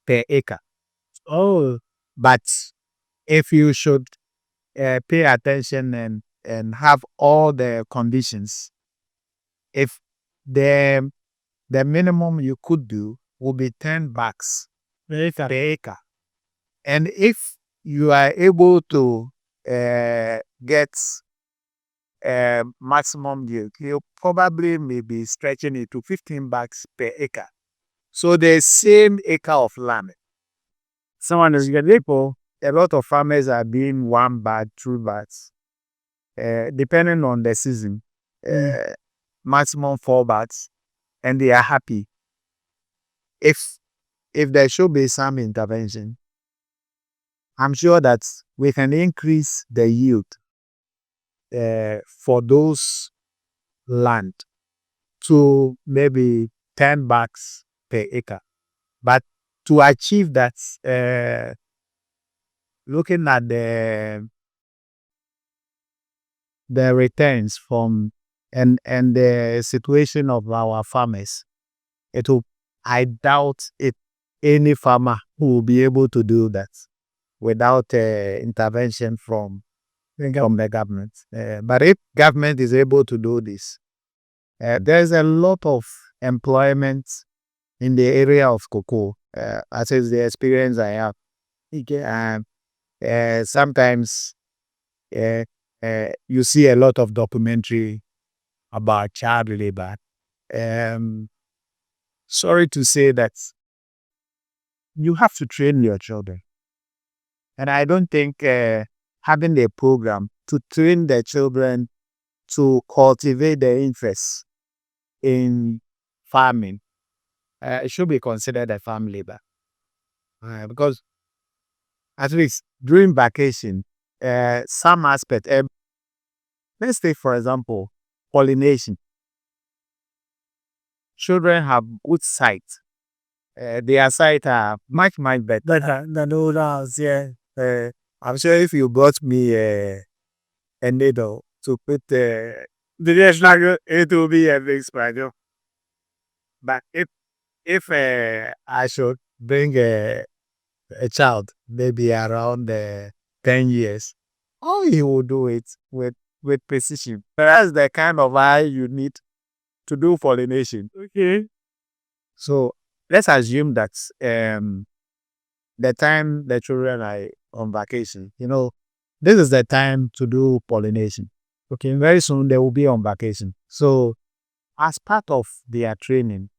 per acre. Oh, But if you should pay attention and have all the conditions, if the minimum you could do will be 10 bags per acre. And if you are able to get maximum yield, you probably may be stretching it to 15 bags per acre. So the same acre of land, someone is getting people. a lot of farmers are doing 1 bag, 2 bags, depending on the season, maximum 4 bags, and they are happy. If there should be some intervention, I'm sure that we can increase the yield for those land to maybe 10 bags per acre. But to achieve that, looking at the returns from and the situation of our farmers, I doubt if any farmer who will be able to do that without intervention from the government. But if government is able to do this, there's a lot of employment in the area of cocoa. As is the experience I have. Sometimes you see a lot of documentary about child labor. Sorry to say that you have to train your children. And I don't think having a program to train the children to cultivate their interest in farming it should be considered a farm labor. Because at least during vacation, some aspect, let's take for example, pollination. Children have good sight. Their sight are much better than old house, yeah. I'm sure if you brought me a needle to put the national, it will be a big spider. But if I should bring a child, maybe around 10 years, all he will do it with precision. That's the kind of eye you need to do pollination. Okay. So let's assume that the time the children are on vacation, this is the time to do pollination. Okay, very soon they will be on vacation. So as part of their training,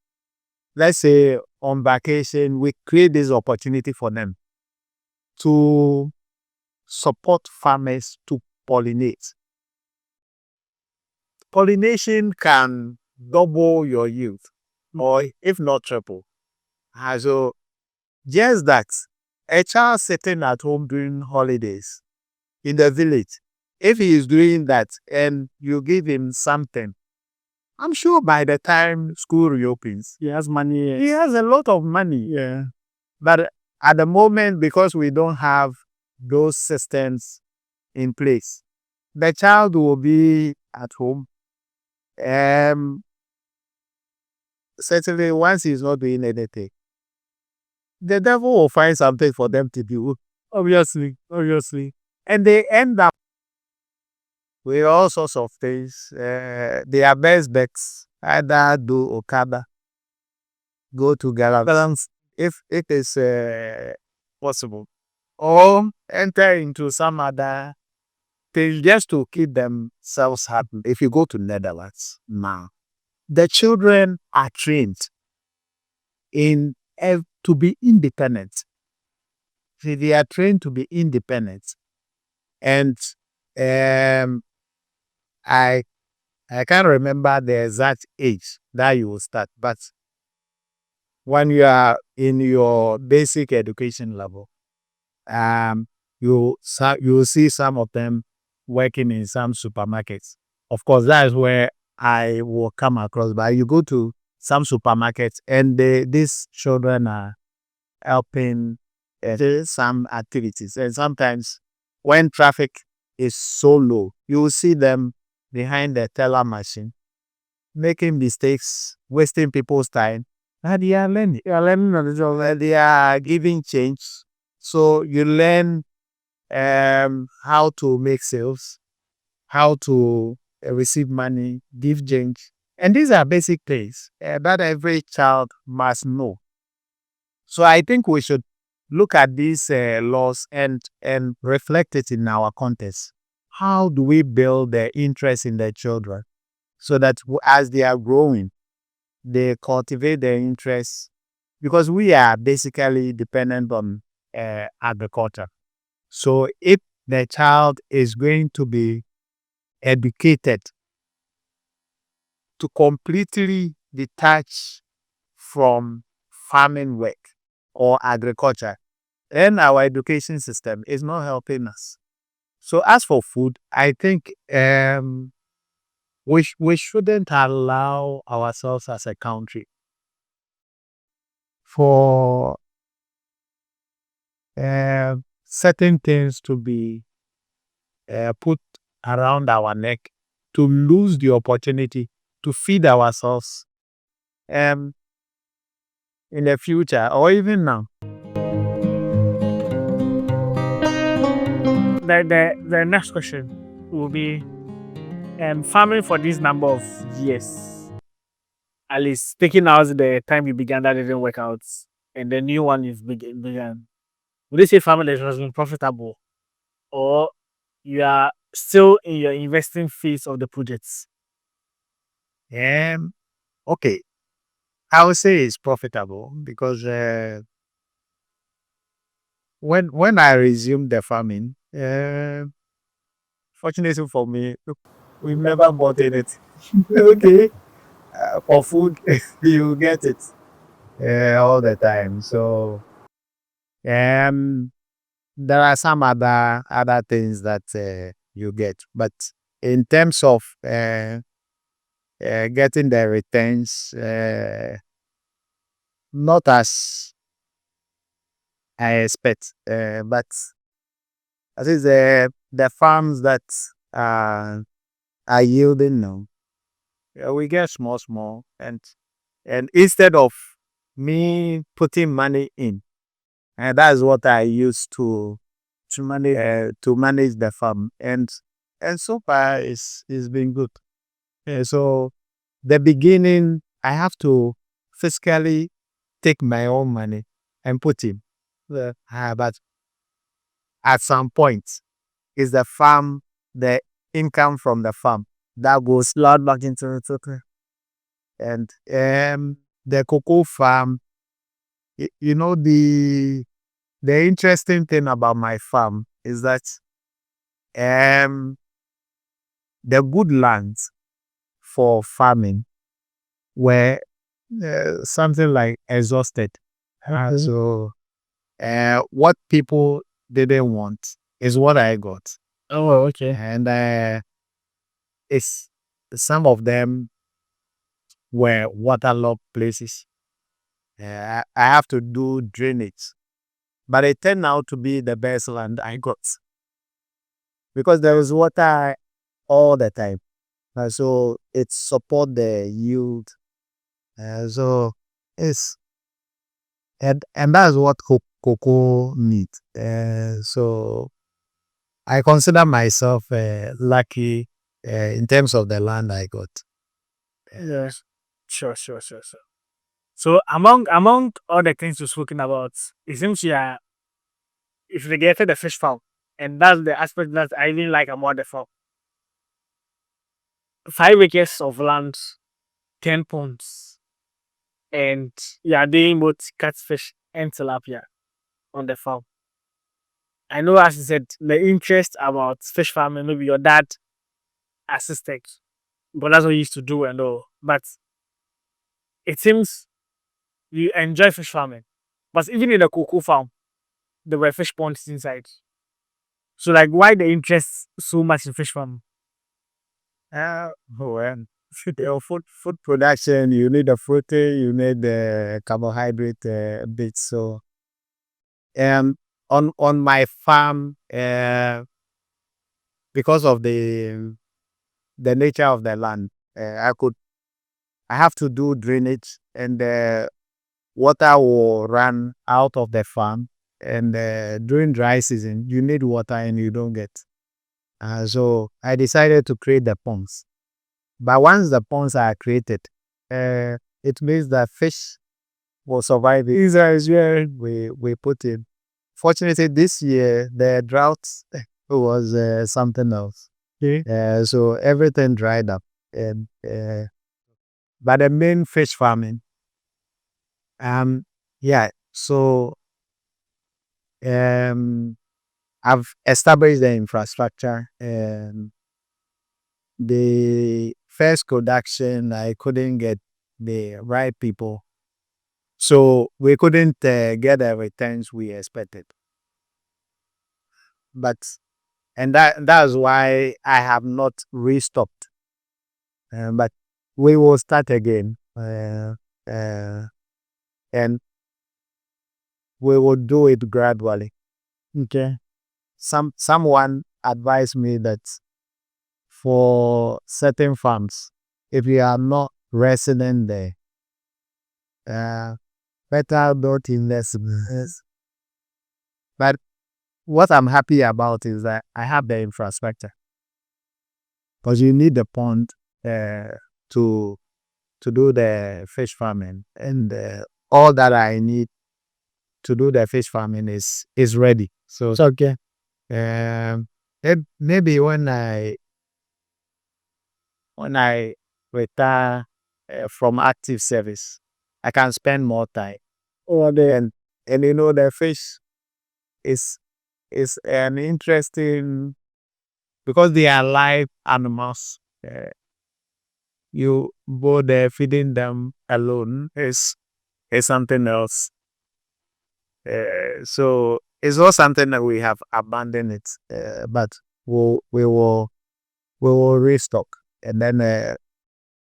let's say on vacation, we create this opportunity for them to support farmers to pollinate. Pollination can double your yield, or if not triple. So Just that a child sitting at home during holidays in the village, if he is doing that and you give him something, I'm sure by the time school reopens, He has money. he has a lot of money. Yeah. But at the moment, because we don't have those systems in place, the child will be at home. Certainly, once he's not doing anything, the devil will find something for them to do. Obviously. And they end up with all sorts of things. Their best bets either do Okada, go to Galams if it is possible, or enter into some other thing just to keep themselves happy. If you go to Netherlands now, the children are trained to be independent. See, they are trained to be independent, and um, I I can't remember the exact age that you will start, but when you are in your basic education level, um, you will see some of them working in some supermarkets. Of course, that is where I will come across. But you go to some supermarkets, and these children are helping some activities. And sometimes, when traffic is so low, you will see them behind the teller machine making mistakes, wasting people's time. And they are learning. They are learning on the job. They are giving change. So you learn how to make sales, how to receive money, give change. And these are basic things that every child must know. So I think we should look at these laws and reflect it in our context. How do we build the interest in the children so that as they are growing, they cultivate their interest? Because we are basically dependent on agriculture. So if the child is going to be educated to completely detach from farming work or agriculture, then our education system is not helping us. So as for food, I think we shouldn't allow ourselves as a country for certain things to be put around our neck to lose the opportunity to feed ourselves in the future or even now. The next question will be farming for this number of years. At least taking out the time you began that didn't work out, and the new one is began. Would you say farming has been profitable, or you are still in your investing phase of the projects? Okay, I would say it's profitable because when I resumed the farming, fortunately for me, we've never bought anything. Okay, for food you get it all the time. So there are some other things that you get, but in terms of getting the returns, not as I expect. But I think the farms that are yielding now, we get small, and instead of me putting money in, and that's what I use to manage the farm, and so far it's been good. So the beginning, I have to physically take my own money and put in. But at some point, is the income from the farm that goes loud back into the token. And the cocoa farm, you know, the interesting thing about my farm is that the good lands for farming were something like exhausted. So what people didn't want is what I got. Oh, okay. And it's some of them were waterlogged places. I have to do drainage, but it turned out to be the best land I got because there was water all the time. So it support the yield. So it's and that's what cocoa needs. So I consider myself lucky in terms of the land I got. Yes. Sure. So among all the things you've spoken about, it seems you are if negated the fish farm, and that's the aspect that I really like about the farm. 5 acres of land, 10 ponds, and you are doing both catfish and tilapia on the farm. I know, as you said, the interest about fish farming, maybe your dad assisted, but that's what you used to do and all. But it seems you enjoy fish farming. But even in the cocoa farm, there were fish ponds inside. So, like, why the interest so much in fish farming? Well, your food production, you need the protein, you need the carbohydrate bits. So, on my farm, because of the nature of the land, I have to do drainage, and the water will run out of the farm. And during dry season, you need water and you don't get. So I decided to create the ponds. But once the ponds are created, it means that fish will survive. Israel is where we put it. Fortunately, this year the drought was something else. Okay. So everything dried up, and but the main fish farming. Yeah. So I've established the infrastructure, and the first production I couldn't get the right people, so we couldn't get the returns we expected. But and that's why I have not restocked. But we will start again, uh, and we will do it gradually. Okay. Someone advised me that for certain farms, if you are not resident there, better not invest. Yes. But what I'm happy about is that I have the infrastructure, because you need the pond to do the fish farming, and all that I need to do the fish farming is ready. So it's okay. Maybe when I retire from active service, I can spend more time over there. And the fish is an interesting, because they are live animals. You go there feeding them alone is something else. So it's not something that we have abandoned it, but we will restock, and then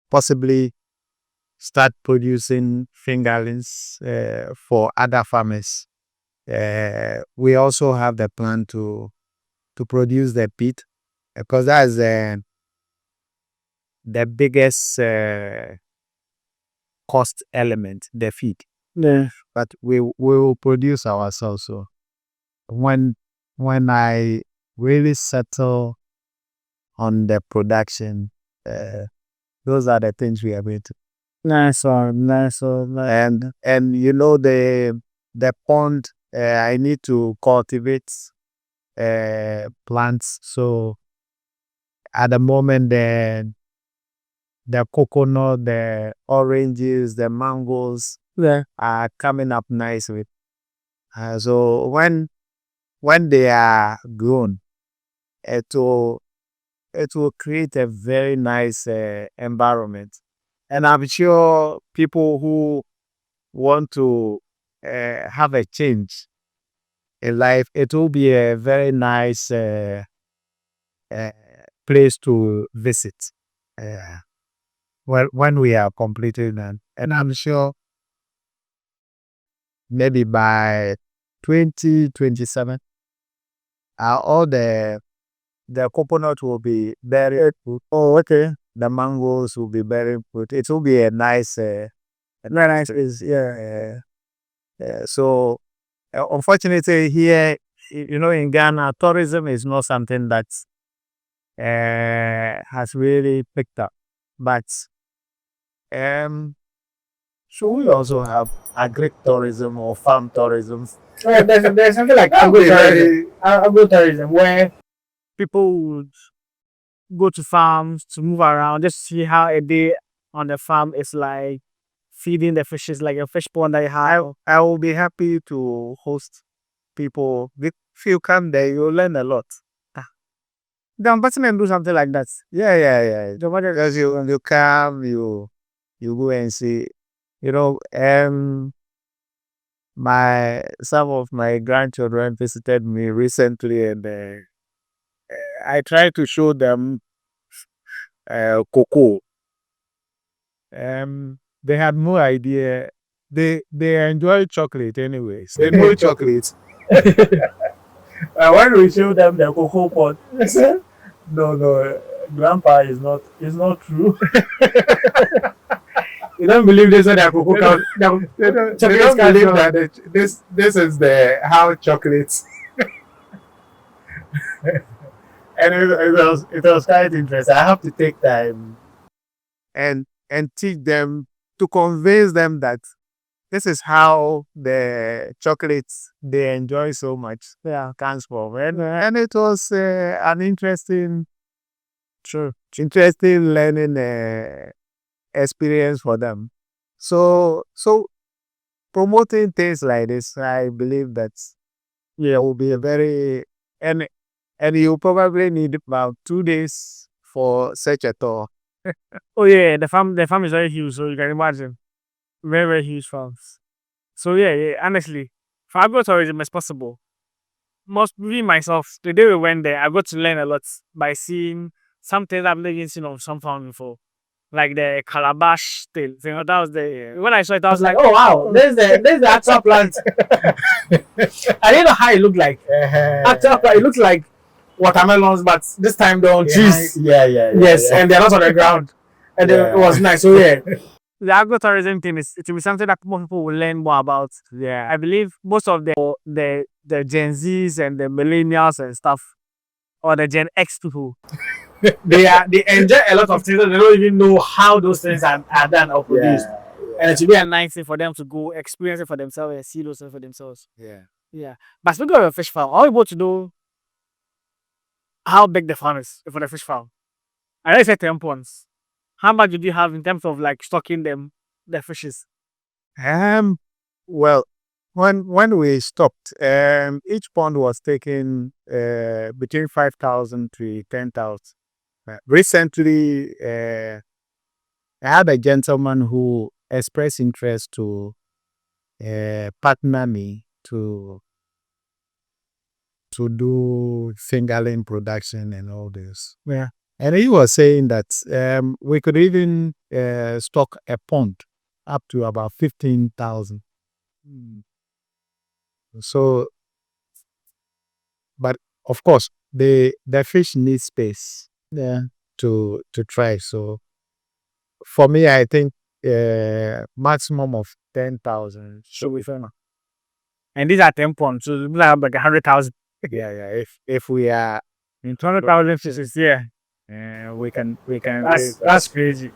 possibly start producing fingerlings for other farmers. We also have the plan to produce the pit, because that's the biggest cost element, the feed. Yeah. But we will produce ourselves. So when I really settle on the production, those are the things we are going to. Nice one. And the pond, I need to cultivate plants. So at the moment, the coconut, the oranges, the mangoes, yeah, are coming up nicely. So when they are grown, it will create a very nice environment. And I'm sure people who want to have a change in life, it will be a very nice uh, place to visit. Well, when we are completing, and I'm sure maybe by 2027, all the coconut will be very good. Oh, okay. The mangoes will be very good. It will be a nice, very nice. Yeah. So unfortunately, here, in Ghana, tourism is not something that has really picked up. But should we also have agritourism or farm tourism? There's something like agrotourism, where people would go to farms to move around, just see how a day on the farm is like, feeding the fishes, like a fish pond that you have. I will be happy to host people. If you come there, you'll learn a lot. Then person can do something like that. Yeah. Because you come, you go and see, some of my grandchildren visited me recently, and I tried to show them cocoa. They had no idea. They enjoy chocolate anyways. They know chocolate. When we show them the cocoa pod, they say, no, grandpa is not true. You don't believe this when the cocoa count. They don't believe that this is how chocolates. And it was quite interesting. I have to take time and teach them, to convince them that this is how the chocolates they enjoy so much comes from. And it was an interesting learning experience for them. So promoting things like this, I believe that will be a very, and you probably need about 2 days for such a tour. Oh yeah, the farm is very huge, so you can imagine. Very, very huge farms. So yeah, honestly, for agrotourism is possible. Most me myself, the day we went there, I got to learn a lot by seeing some things I've never seen on some farm before. Like the calabash thing. That was the when I saw it, I was like, oh wow, there's the actual plant. I didn't know how it looked like. Actual plant, it looks like watermelons, but this time they're on trees. Yeah. Yes, and they're not on the ground. And Yeah. it was nice. So yeah. The agrotourism thing it will be something that more people will learn more about. Yeah. I believe most of the Gen Zs and the millennials and stuff, or the Gen X people, they enjoy a lot of things and they don't even know how those things are done or produced. And it should be a nice thing for them to go experience it for themselves and see those things for themselves. Yeah. But speaking of a fish farm, are we able to know how big the farm is for the fish farm? I know said 10 ponds. How much did you have in terms of like stocking the fishes? Well, when we stopped, each pond was taking between 5,000 to 10,000. Recently, I had a gentleman who expressed interest to partner me to do fingerling production and all this. Yeah. And he was saying that we could even stock a pond up to about 15,000. So, but of course, the fish need space to try. So, for me, I think maximum of 10,000 should be fair enough. And these are 10 ponds, so it's like 100,000. Yeah. If we are in 200,000 fishes, yeah. we can. That's crazy.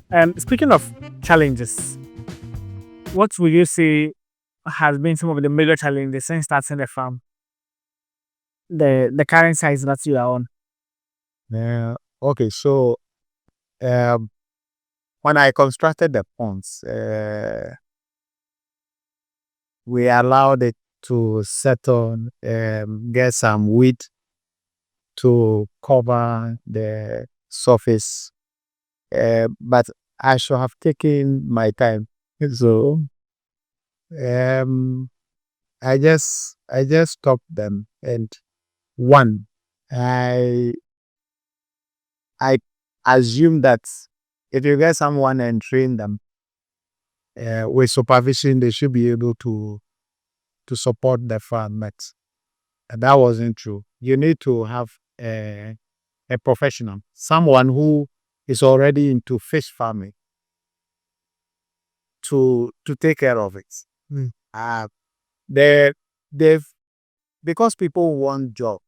And speaking of challenges, what would you say has been some of the major challenges since starting the farm? The current size that you are on. Okay, so when I constructed the ponds, we allowed it to settle, get some wheat to cover the surface. But I should have taken my time. So um, I just stopped them. And one, I I assume that if you get someone and train them with supervision, they should be able to support the farm. But that wasn't true. You need to have a professional, someone who is already into fish farming to take care of it. Uh, they they've because people want job,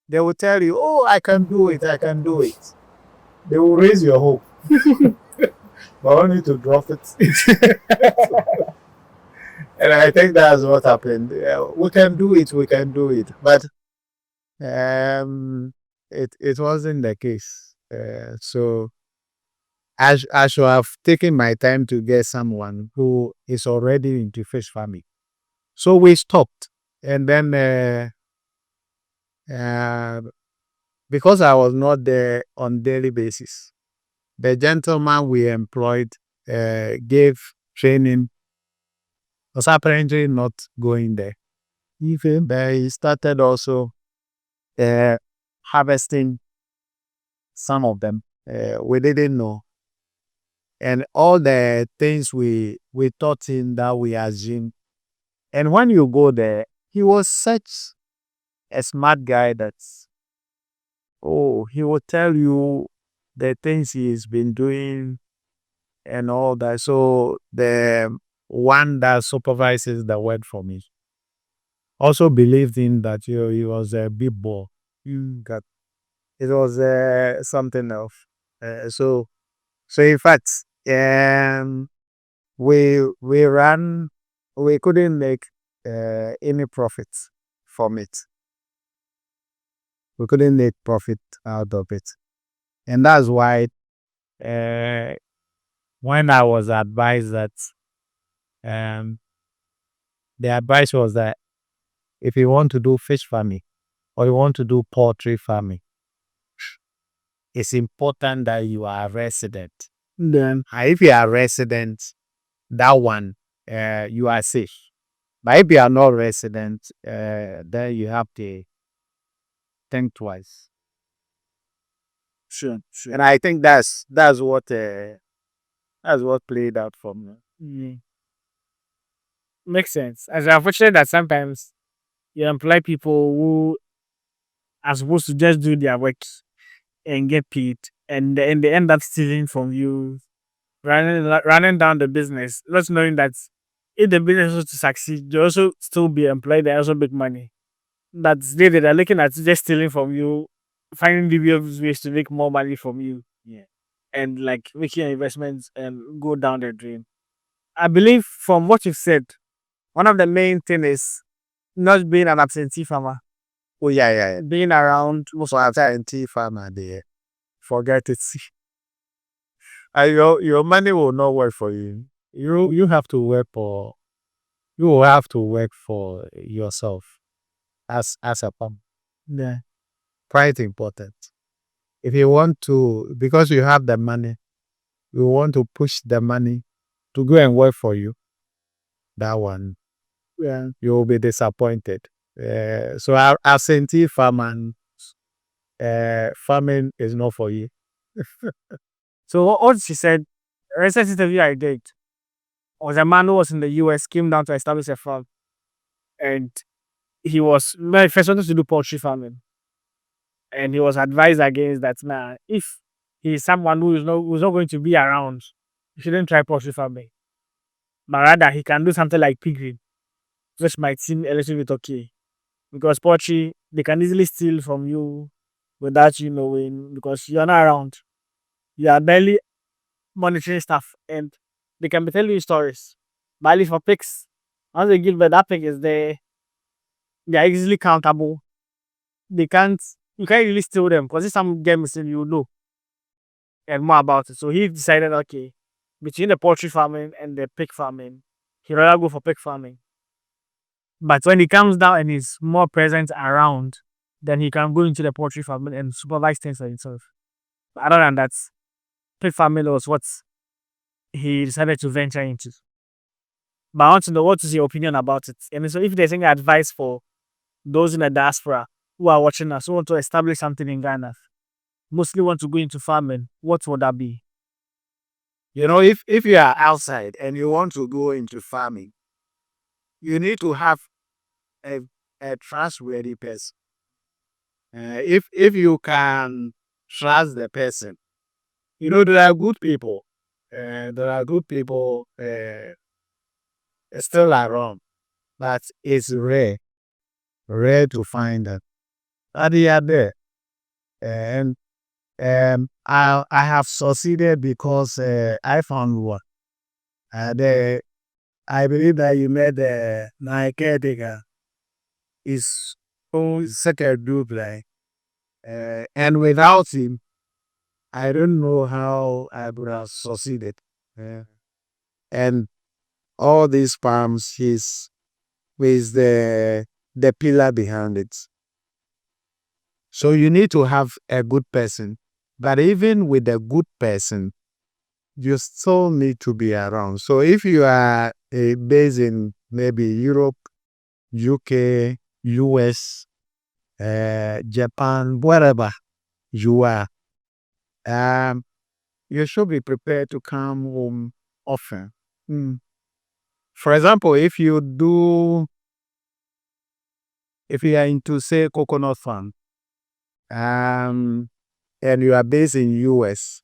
they will tell you, "Oh, I can do it, I can do it." They will raise your hope, but only to drop it. And I think that's what happened. We can do it, we can do it, but it wasn't the case. So I should have taken my time to get someone who is already into fish farming. So we stopped, and then uh, because I was not there on daily basis, the gentleman we employed gave training. Was apparently not going there. Even there, he started also uh, harvesting some of them. We didn't know, and all the things we taught him that we assumed. And when you go there, he was such a smart guy that he will tell you the things he's been doing and all that. So the one that supervises the word for me also believed in that he was a big boy. Got it was something else. So in fact, we ran, we couldn't make any profits from it. We couldn't make profit out of it, and that's why uh, when I was advised that um, the advice was that if you want to do fish farming or you want to do poultry farming, it's important that you are a resident. Then, if you are resident, that one you are safe. But if you are not resident, then you have to think twice. Sure, sure. And I think that's what played out for me. Makes sense. As unfortunate that sometimes you employ people who are supposed to just do their work and get paid, and they end up stealing from you, running down the business, not knowing that if the business was to succeed, they also still be employed and also make money. That's they're looking at just stealing from you, finding devious ways to make more money from you. Yeah. And like making your investments and go down the drain. I believe from what you've said, one of the main thing is not being an absentee farmer, Oh yeah. being around most So of the time. absentee farmer there, forget it. And your money will not work for you. You have to work for. You will have to work for yourself as a farmer. Yeah. Quite important. If you want to, because you have the money, you want to push the money to go and work for you. That one, Yeah. you will be disappointed. So absentee farming, farming is not for you. So what she said, a recent interview I did was a man who was in the US, came down to establish a farm, and he was my first wanted to do poultry farming, and he was advised against that. Man, if he's someone who's not going to be around, you shouldn't try poultry farming, but rather he can do something like piggery, which might seem a little bit okay, because poultry they can easily steal from you without you knowing because you're not around. You are barely monitoring stuff, and they can be telling you stories. But at least for pigs, once they give birth, that pig is there. They are easily countable. They can't. You can't really steal them because if some get missing, you know and more about it. So he decided, okay, between the poultry farming and the pig farming, he rather go for pig farming. But when he comes down and is more present around, then he can go into the poultry farm and supervise things for himself. But other than that, pig farming was what he decided to venture into. But I want to know, what is your opinion about it? And so if there's any advice for those in the diaspora who are watching us, who want to establish something in Ghana, mostly want to go into farming, what would that be? If you are outside and you want to go into farming, you need to have a trustworthy person. If you can trust the person, there are good people. There are good people still around, but it's rare to find them. But they are there, and I have succeeded because I found one. I believe that you met my caretaker. Is such a good guy. And without him, I don't know how I would have succeeded. And all these farms, he's the pillar behind it. So you need to have a good person. But even with a good person, you still need to be around. So if you are based in maybe Europe, UK, US, Japan, wherever you are, you should be prepared to come home often. For example, if you are into, say, coconut farm, and you are based in US,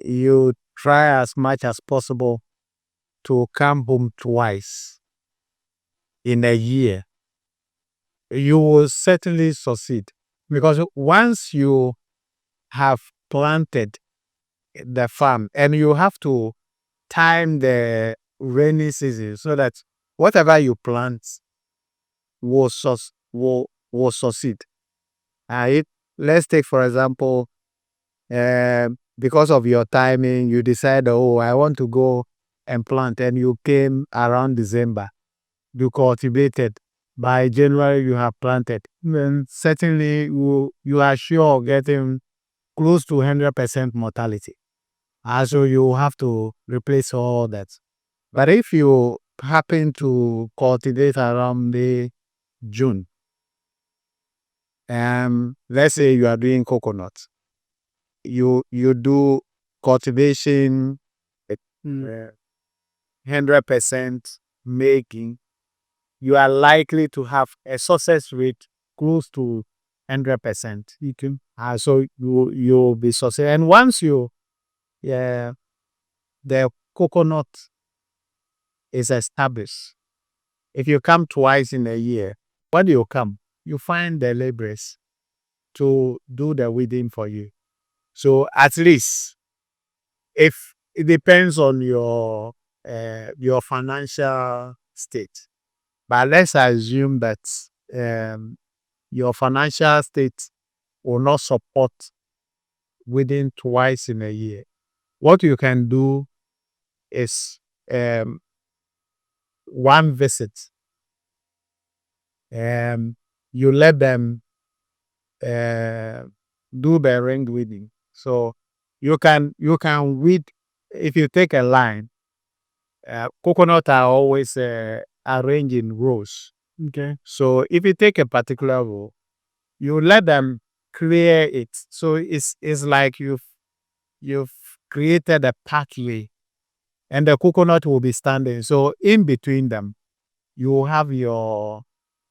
you try as much as possible to come home twice in a year. You will certainly succeed, because once you have planted the farm, and you have to time the rainy season so that whatever you plant will succeed. Let's take, for example, because of your timing, you decide, oh, I want to go and plant, and you came around December, you cultivated. By January, you have planted. Then certainly you are sure of getting close to 100% mortality. So you have to replace all that. But if you happen to cultivate around May, June, let's say you are doing coconut, you do cultivation 100% making, you are likely to have a success rate close to 100%. So you'll be successful. And once the coconut is established, if you come twice in a year, when you come, you find the laborers to do the weeding for you. So at least, if it depends on your financial state, but let's assume that your financial state will not support weeding twice in a year. What you can do is one visit. You let them do the ring weeding. So you can weed. If you take a line, coconut are always arranged in rows. Okay. So if you take a particular row, you let them clear it. So it's like you've created a pathway, and the coconut will be standing. So in between them, you have your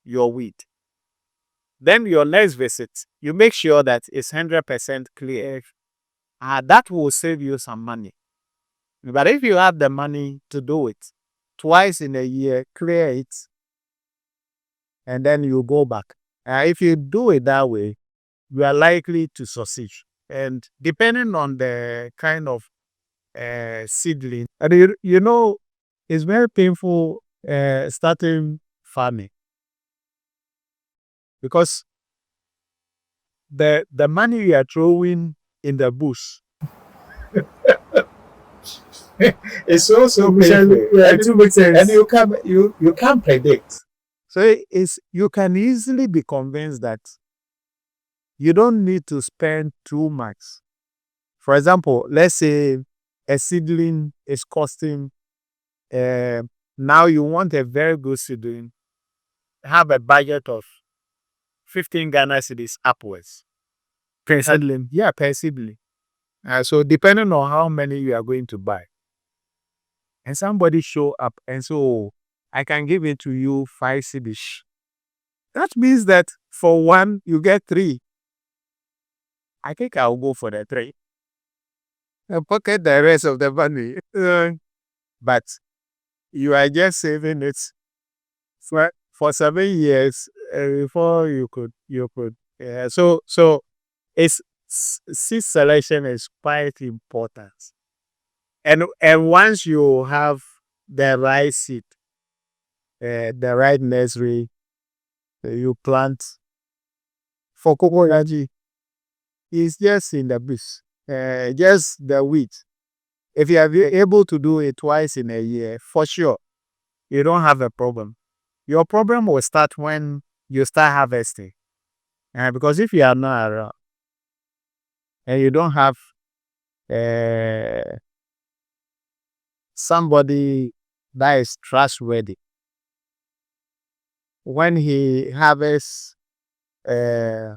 weed. Then your next visit, you make sure that it's 100% clear. That will save you some money. But if you have the money to do it twice in a year, clear it, and then you go back. If you do it that way, you are likely to succeed. And depending on the kind of seedling, and it's very painful starting farming, because the money you are throwing in the bush it's so painful. Yeah, it makes sense. And you can't predict. So you can easily be convinced that you don't need to spend too much. For example, let's say a seedling is costing, uh, now you want a very good seedling, have a budget of 15 Ghana cedis upwards. Per seedling. Yeah, per seedling. So depending on how many you are going to buy. And somebody show up and so, I can give it to you 5 cedis. That means that for one, you get 3. I think I'll go for the 3. And pocket the rest of the money. But you are just saving it for 7 years before you could. So it's seed selection is quite important. And once you have the right seed, the right nursery, you plant for cocoa. It's just in the bush, just the wheat. If you are able to do it twice in a year, for sure, you don't have a problem. Your problem will start when you start harvesting. Because if you are not around and you don't have somebody that is trustworthy, when he harvests a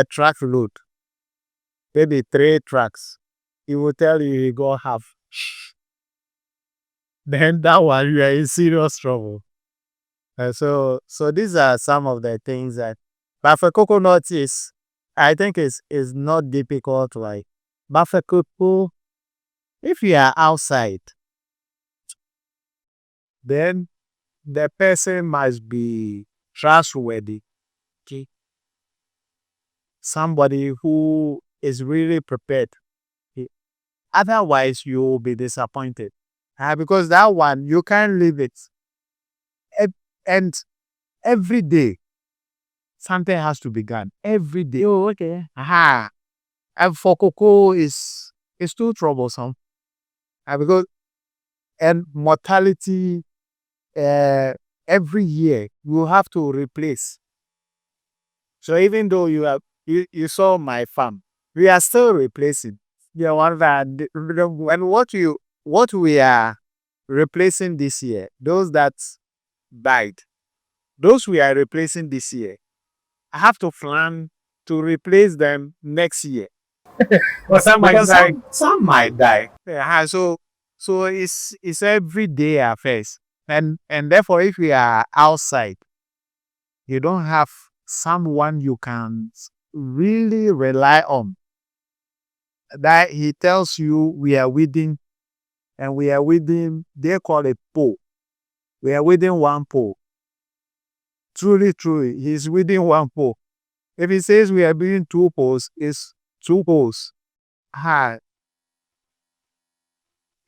truckload, maybe 3 trucks, he will tell you he got half. Then that one, you are in serious trouble. So these are some of the things that, but for coconut I think is not difficult. Like, but for cocoa, if you are outside, then the person must be trustworthy. Okay, somebody who is really prepared. Okay? Otherwise, you will be disappointed. Because that one you can't leave it. And every day, something has to be done. Every day. Oh, okay. And for cocoa is too troublesome. Because and mortality every year you have to replace. So even though you saw my farm, we are still replacing. Yeah, one that and what we are replacing this year, those that died, those we are replacing this year, I have to plan to replace them next year. But some might Because die. some might die. Yeah, so it's everyday affairs. And therefore, if we are outside, you don't have someone you can really rely on. That he tells you we are within, and we are within, they call it pole. We are within one pole. Truly, he's within one pole. If he says we are within 2 poles, it's 2 poles.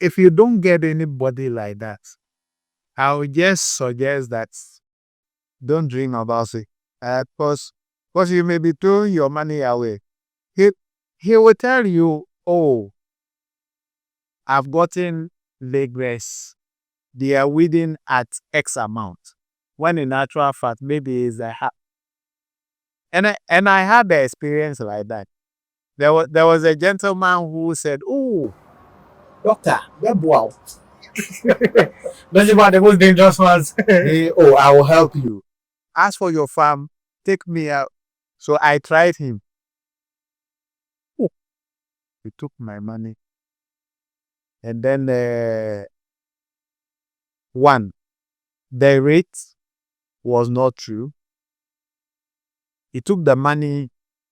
If you don't get anybody like that, I would just suggest that don't dream about it. Because you may be throwing your money away. He will tell you, oh, I've gotten Lagos. They are within at X amount. When in actual fact, maybe it's a half. And I had the experience like that. There was a gentleman who said, oh, doctor, wow. Those are the most dangerous ones. Oh, I will help you. As for your farm, take me out. So I tried him. Oh, he took my money. And then the rate was not true. He took the money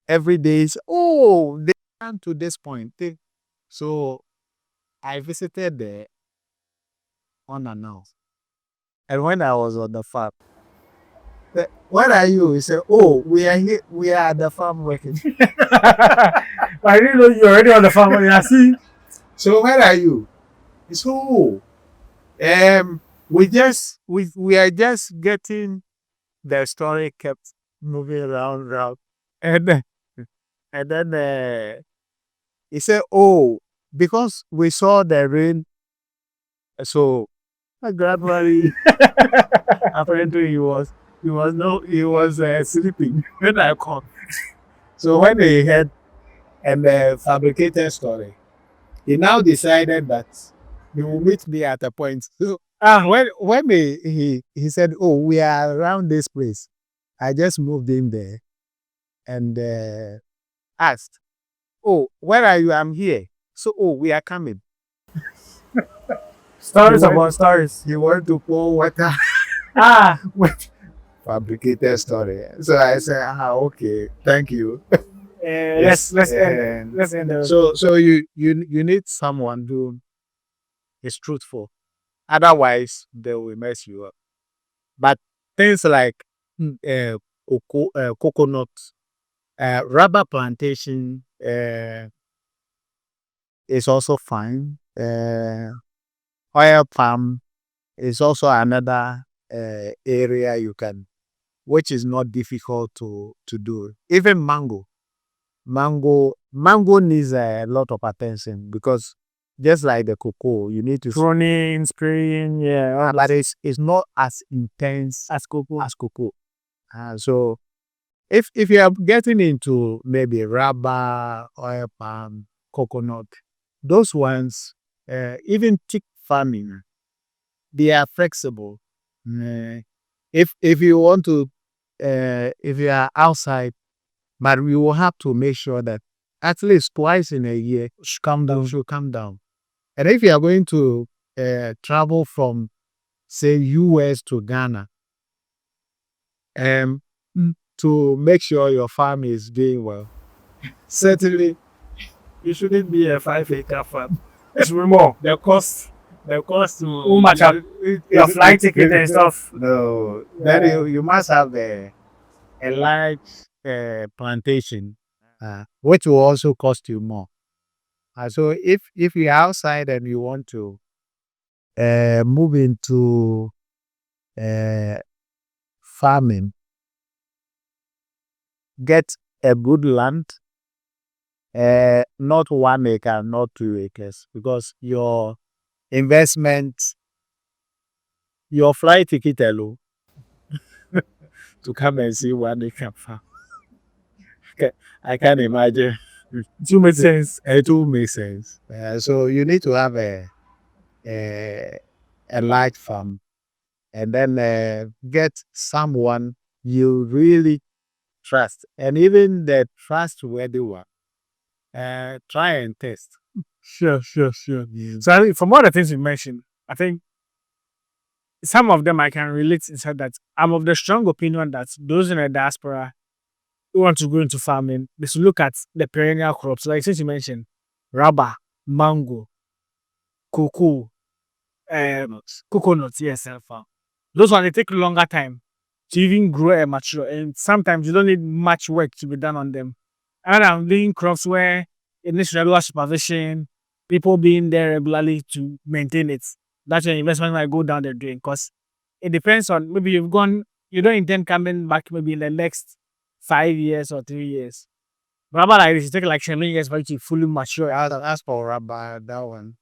every day. Oh, they come to this point. So I visited there unannounced. And when I was on the farm, where are you? He said, oh, we are here. We are at the farm working. I didn't know you're already on the farm. I see. So where are you? He said, oh, we are just getting the story kept moving around. And then he said, oh, because we saw the rain, so gradually apparently he was. he was sleeping when I called. So when he heard and fabricated story, he now decided that he will meet me at a point. So when he said, "Oh, we are around this place," I just moved in there and asked, "Oh, where are you? I'm here." So, "Oh, we are coming." Stories You went- upon stories. You want to pour water? What? Fabricated story. So I said, okay, thank you. Let's end. Let's end. So you need someone who is truthful. Otherwise, they will mess you up. But things like coconut, rubber plantation is also fine. Oil palm is also another area you can, which is not difficult to do. Even mango needs a lot of attention because just like the cocoa, you need to Pruning, spraying, yeah. but it's not as intense As cocoa. as cocoa. So if you are getting into maybe rubber, oil palm, coconut, those ones, even tick farming, they are flexible. If you want to, if you are outside, but we will have to make sure that at least twice in a year Should come down. should come down. And if you are going to travel from, say, US to Ghana, to make sure your farm is doing well, certainly It shouldn't be a 5-acre farm. It's more. The cost. Too much. Your flight ticket and stuff. No, then you must have a large plantation, which will also cost you more. So if you're outside and you want to move into farming, get a good land, not 1 acre, not 2 acres, because your investment, your flight ticket alone to come and see 1 acre farm. I can't imagine. It will make sense. It will make sense. So you need to have a large farm, and then get someone you really trust, and even the trustworthy one. Try and test. Sure. So I think from all the things you mentioned, I think some of them I can relate inside that. I'm of the strong opinion that those in the diaspora who want to go into farming, they should look at the perennial crops. Like since you mentioned, rubber, mango, cocoa, coconuts, yes, farm. Those ones they take longer time to even grow and mature, and sometimes you don't need much work to be done on them. And I'm doing crops where it needs regular supervision, people being there regularly to maintain it. That's when investment might go down the drain because it depends on maybe you don't intend coming back maybe in the next 5 years or 3 years. Rubber like this, it take like 7 years for it to fully mature. As for rubber, that one,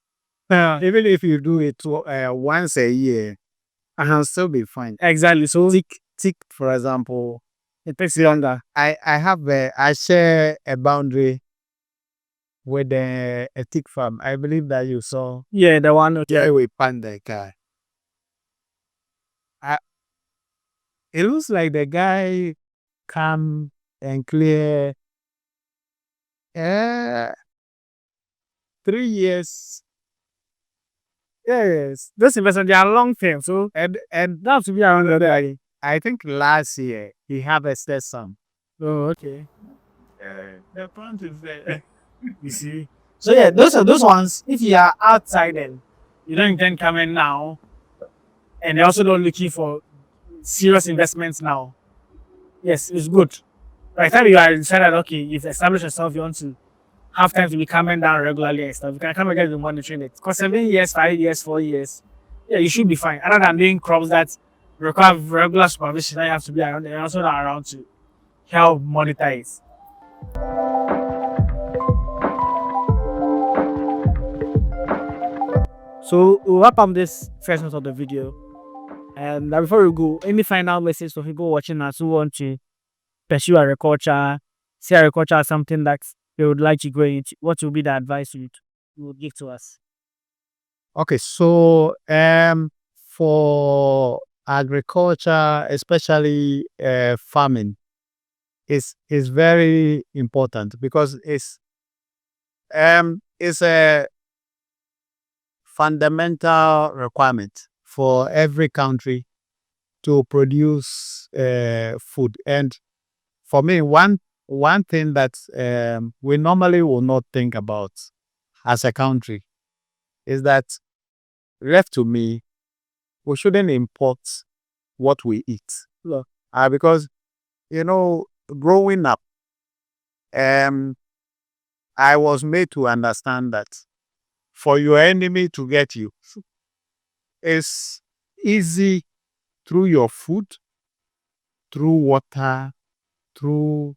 even if you do it once a year, I can still be fine. Exactly. So Tick, for example, it takes longer. I share a boundary with a tick farm. I believe that you saw. Yeah, the one. Yeah, we pan the guy. It looks like the guy come and clear 3 years. Yes, those investments they are long term, so And that should be around the other. I think last year he harvested some. Oh, okay. The plant is there. You see. So yeah, those are those ones. If you are outside and you don't intend coming now, and you're also not looking for serious investments now, yes, it's good. By the time you are decided, okay, you've established yourself, you want to have time to be coming down regularly and stuff, you can come and get the monitoring it. Because 7 years, 5 years, 4 years, yeah, you should be fine. Other than doing crops that require regular supervision, now you have to be around, and also not around to help monitor it. So we'll wrap up this first note of the video, Now before we go, any final message for people watching us who want to pursue agriculture, see agriculture as something that they would like to go into? What will be the advice you would give to us? Okay, so for agriculture, especially farming, is very important because it's a fundamental requirement for every country to produce food. And for me, one thing that we normally will not think about as a country is that, left to me, we shouldn't import what we eat. Yeah. Because growing up, um, I was made to understand that for your enemy to get you, it's easy through your food, through water, through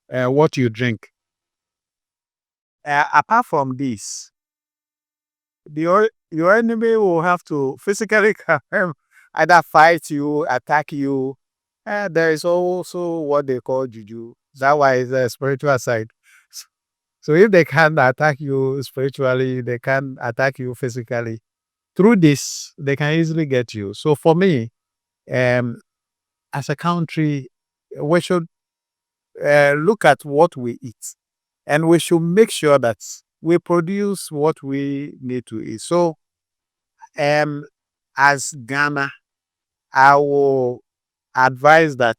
what you drink. Apart from this, your enemy will have to physically come, either fight you, attack you. There is also what they call juju. That one is the spiritual side. So if they can attack you spiritually, they can attack you physically. Through this, they can easily get you. So for me, as a country, we should look at what we eat, and we should make sure that we produce what we need to eat. So, as Ghana, I will advise that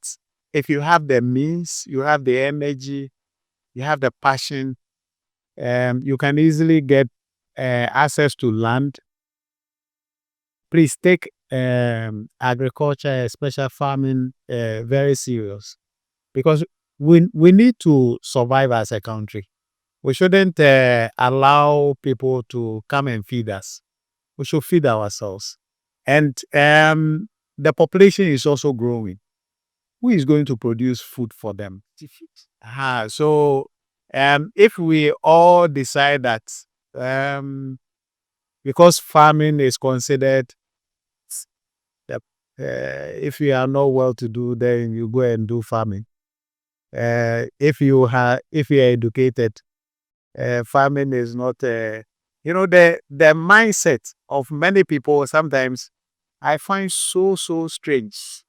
if you have the means, you have the energy, you have the passion, you can easily get access to land. Please take agriculture, especially farming, very serious, because we need to survive as a country. We shouldn't allow people to come and feed us. We should feed ourselves. And the population is also growing. Who is going to produce food for them? So if we all decide that, because farming is considered that if you are not well to do, then you go and do farming. If you are educated, farming is not the mindset of many people. Sometimes I find so strange.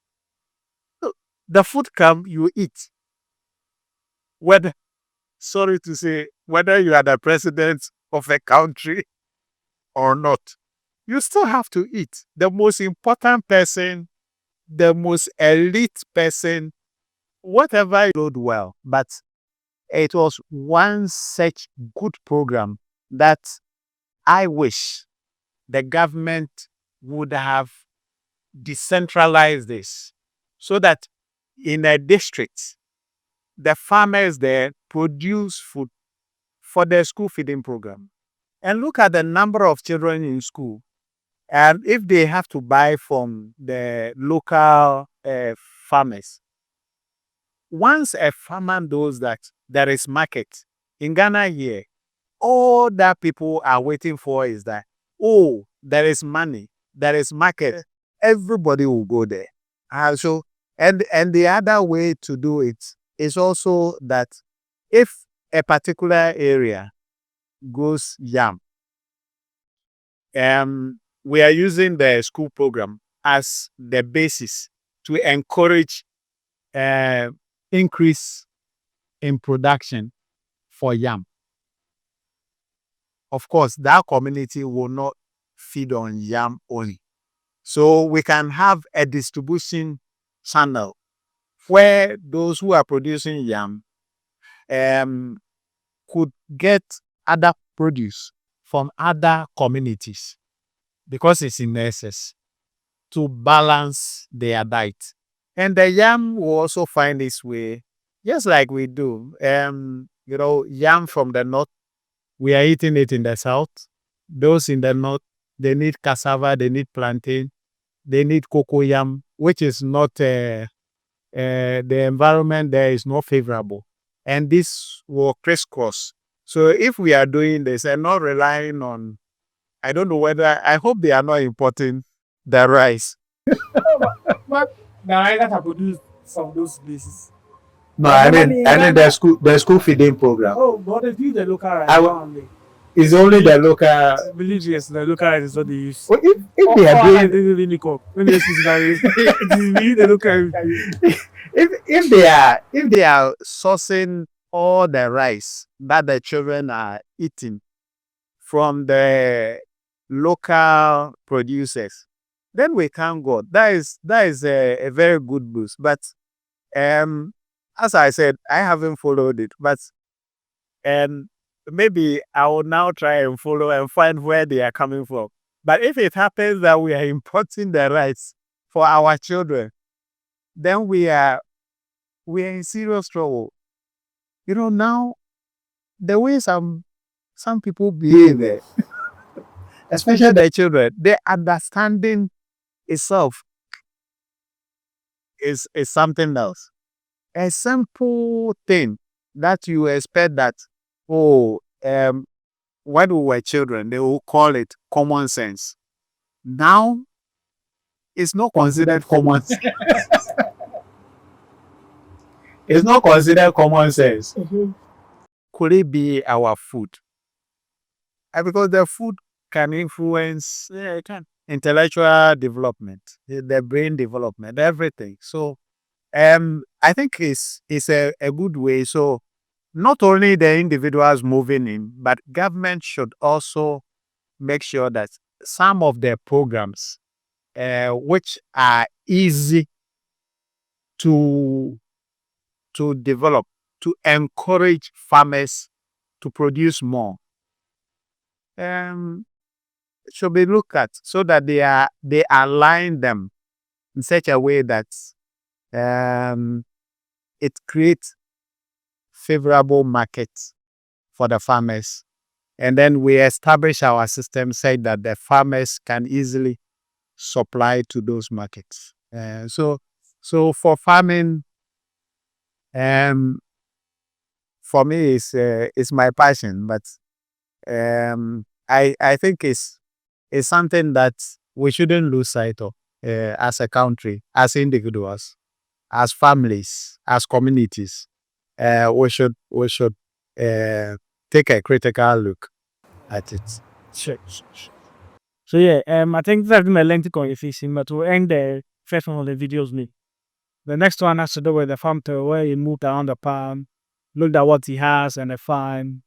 So, the food come, you eat. Whether, sorry to say, whether you are the president of a country or not, you still have to eat. The most important person, the most elite person, whatever you did well. But it was one such good program that I wish the government would have decentralized this, so that in a district, the farmers there produce food for their school feeding program. And look at the number of children in school. And if they have to buy from the local farmers, once a farmer knows that there is market in Ghana here, all that people are waiting for is that, oh, there is money, there is market. Everybody will go there. So, and the other way to do it is also that if a particular area goes yam, we are using the school program as the basis to encourage increase in production for yam. Of course, that community will not feed on yam only. So we can have a distribution channel where those who are producing yam could get other produce from other communities, because it's in excess, to balance their diet. And the yam will also find its way, just like we do. Yam from the north, we are eating it in the south. Those in the north, they need cassava, they need plantain, they need cocoyam, which is not, the environment there is not favorable. And this will crisscross. So if we are doing this and not relying on, I don't know whether, I hope they are not importing the rice. But now I got to produce from those places. No, But the money in I mean Ghana. the school feeding program. Oh, but they use the local rice I w- only. It's only the local. I believe yes, the local rice is what they use. Well, if they are I doing didn't really cook. When they use that, it is really the local rice. if they are sourcing all the rice that the children are eating from the local producers, then we thank God. That is a very good boost. But as I said, I haven't followed it, but maybe I will now try and follow and find where they are coming from. But if it happens that we are importing the rice for our children, then we are in serious trouble. You know, now the way some people behave, especially the children, their understanding itself is something else. A simple thing that you expect that, oh, when we were children, they will call it common sense. Now, it's not considered common sense. It's not considered common sense. Could it be our food? Because the food can influence intellectual development, the brain development, everything. So, I think it's a good way. So, not only the individuals moving in, but government should also make sure that some of their programs, which are easy to develop, to encourage farmers to produce more, should be looked at so that they align them in such a way that it creates favorable markets for the farmers. And then we establish our system so that the farmers can easily supply to those markets. So for farming, for me, it's my passion, but I think it's something that we shouldn't lose sight of as a country, as individuals, as families, as communities. We should take a critical look at it. Sure. So yeah, I think that's been a lengthy conversation, but we'll end the first one of the videos. Me. The next one has to do with the farm tour where he moved around the farm, looked at what he has and the farm,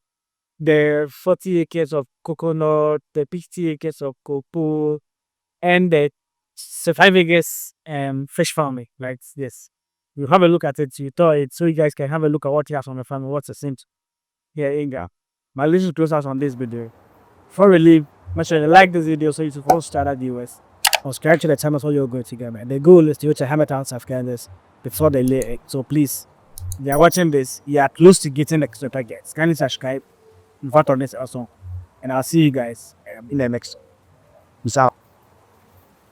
the 40 acres of coconut, the 50 acres of cocoa, and the 5 acres fish farming. Like yes, you have a look at it. You thought it so you guys can have a look at what he has on the farm and what's the same. Yeah, Inga. My list is close out on this video. Before we leave, make sure you like this video so you can follow starter viewers. Subscribe to the channel so you're going to get man. The goal is to reach 100,000 subscribers before they lay it. So please, if you're watching this, you are close to getting extra targets. Kindly subscribe, vote on this also. And I'll see you guys in the next one. Peace out.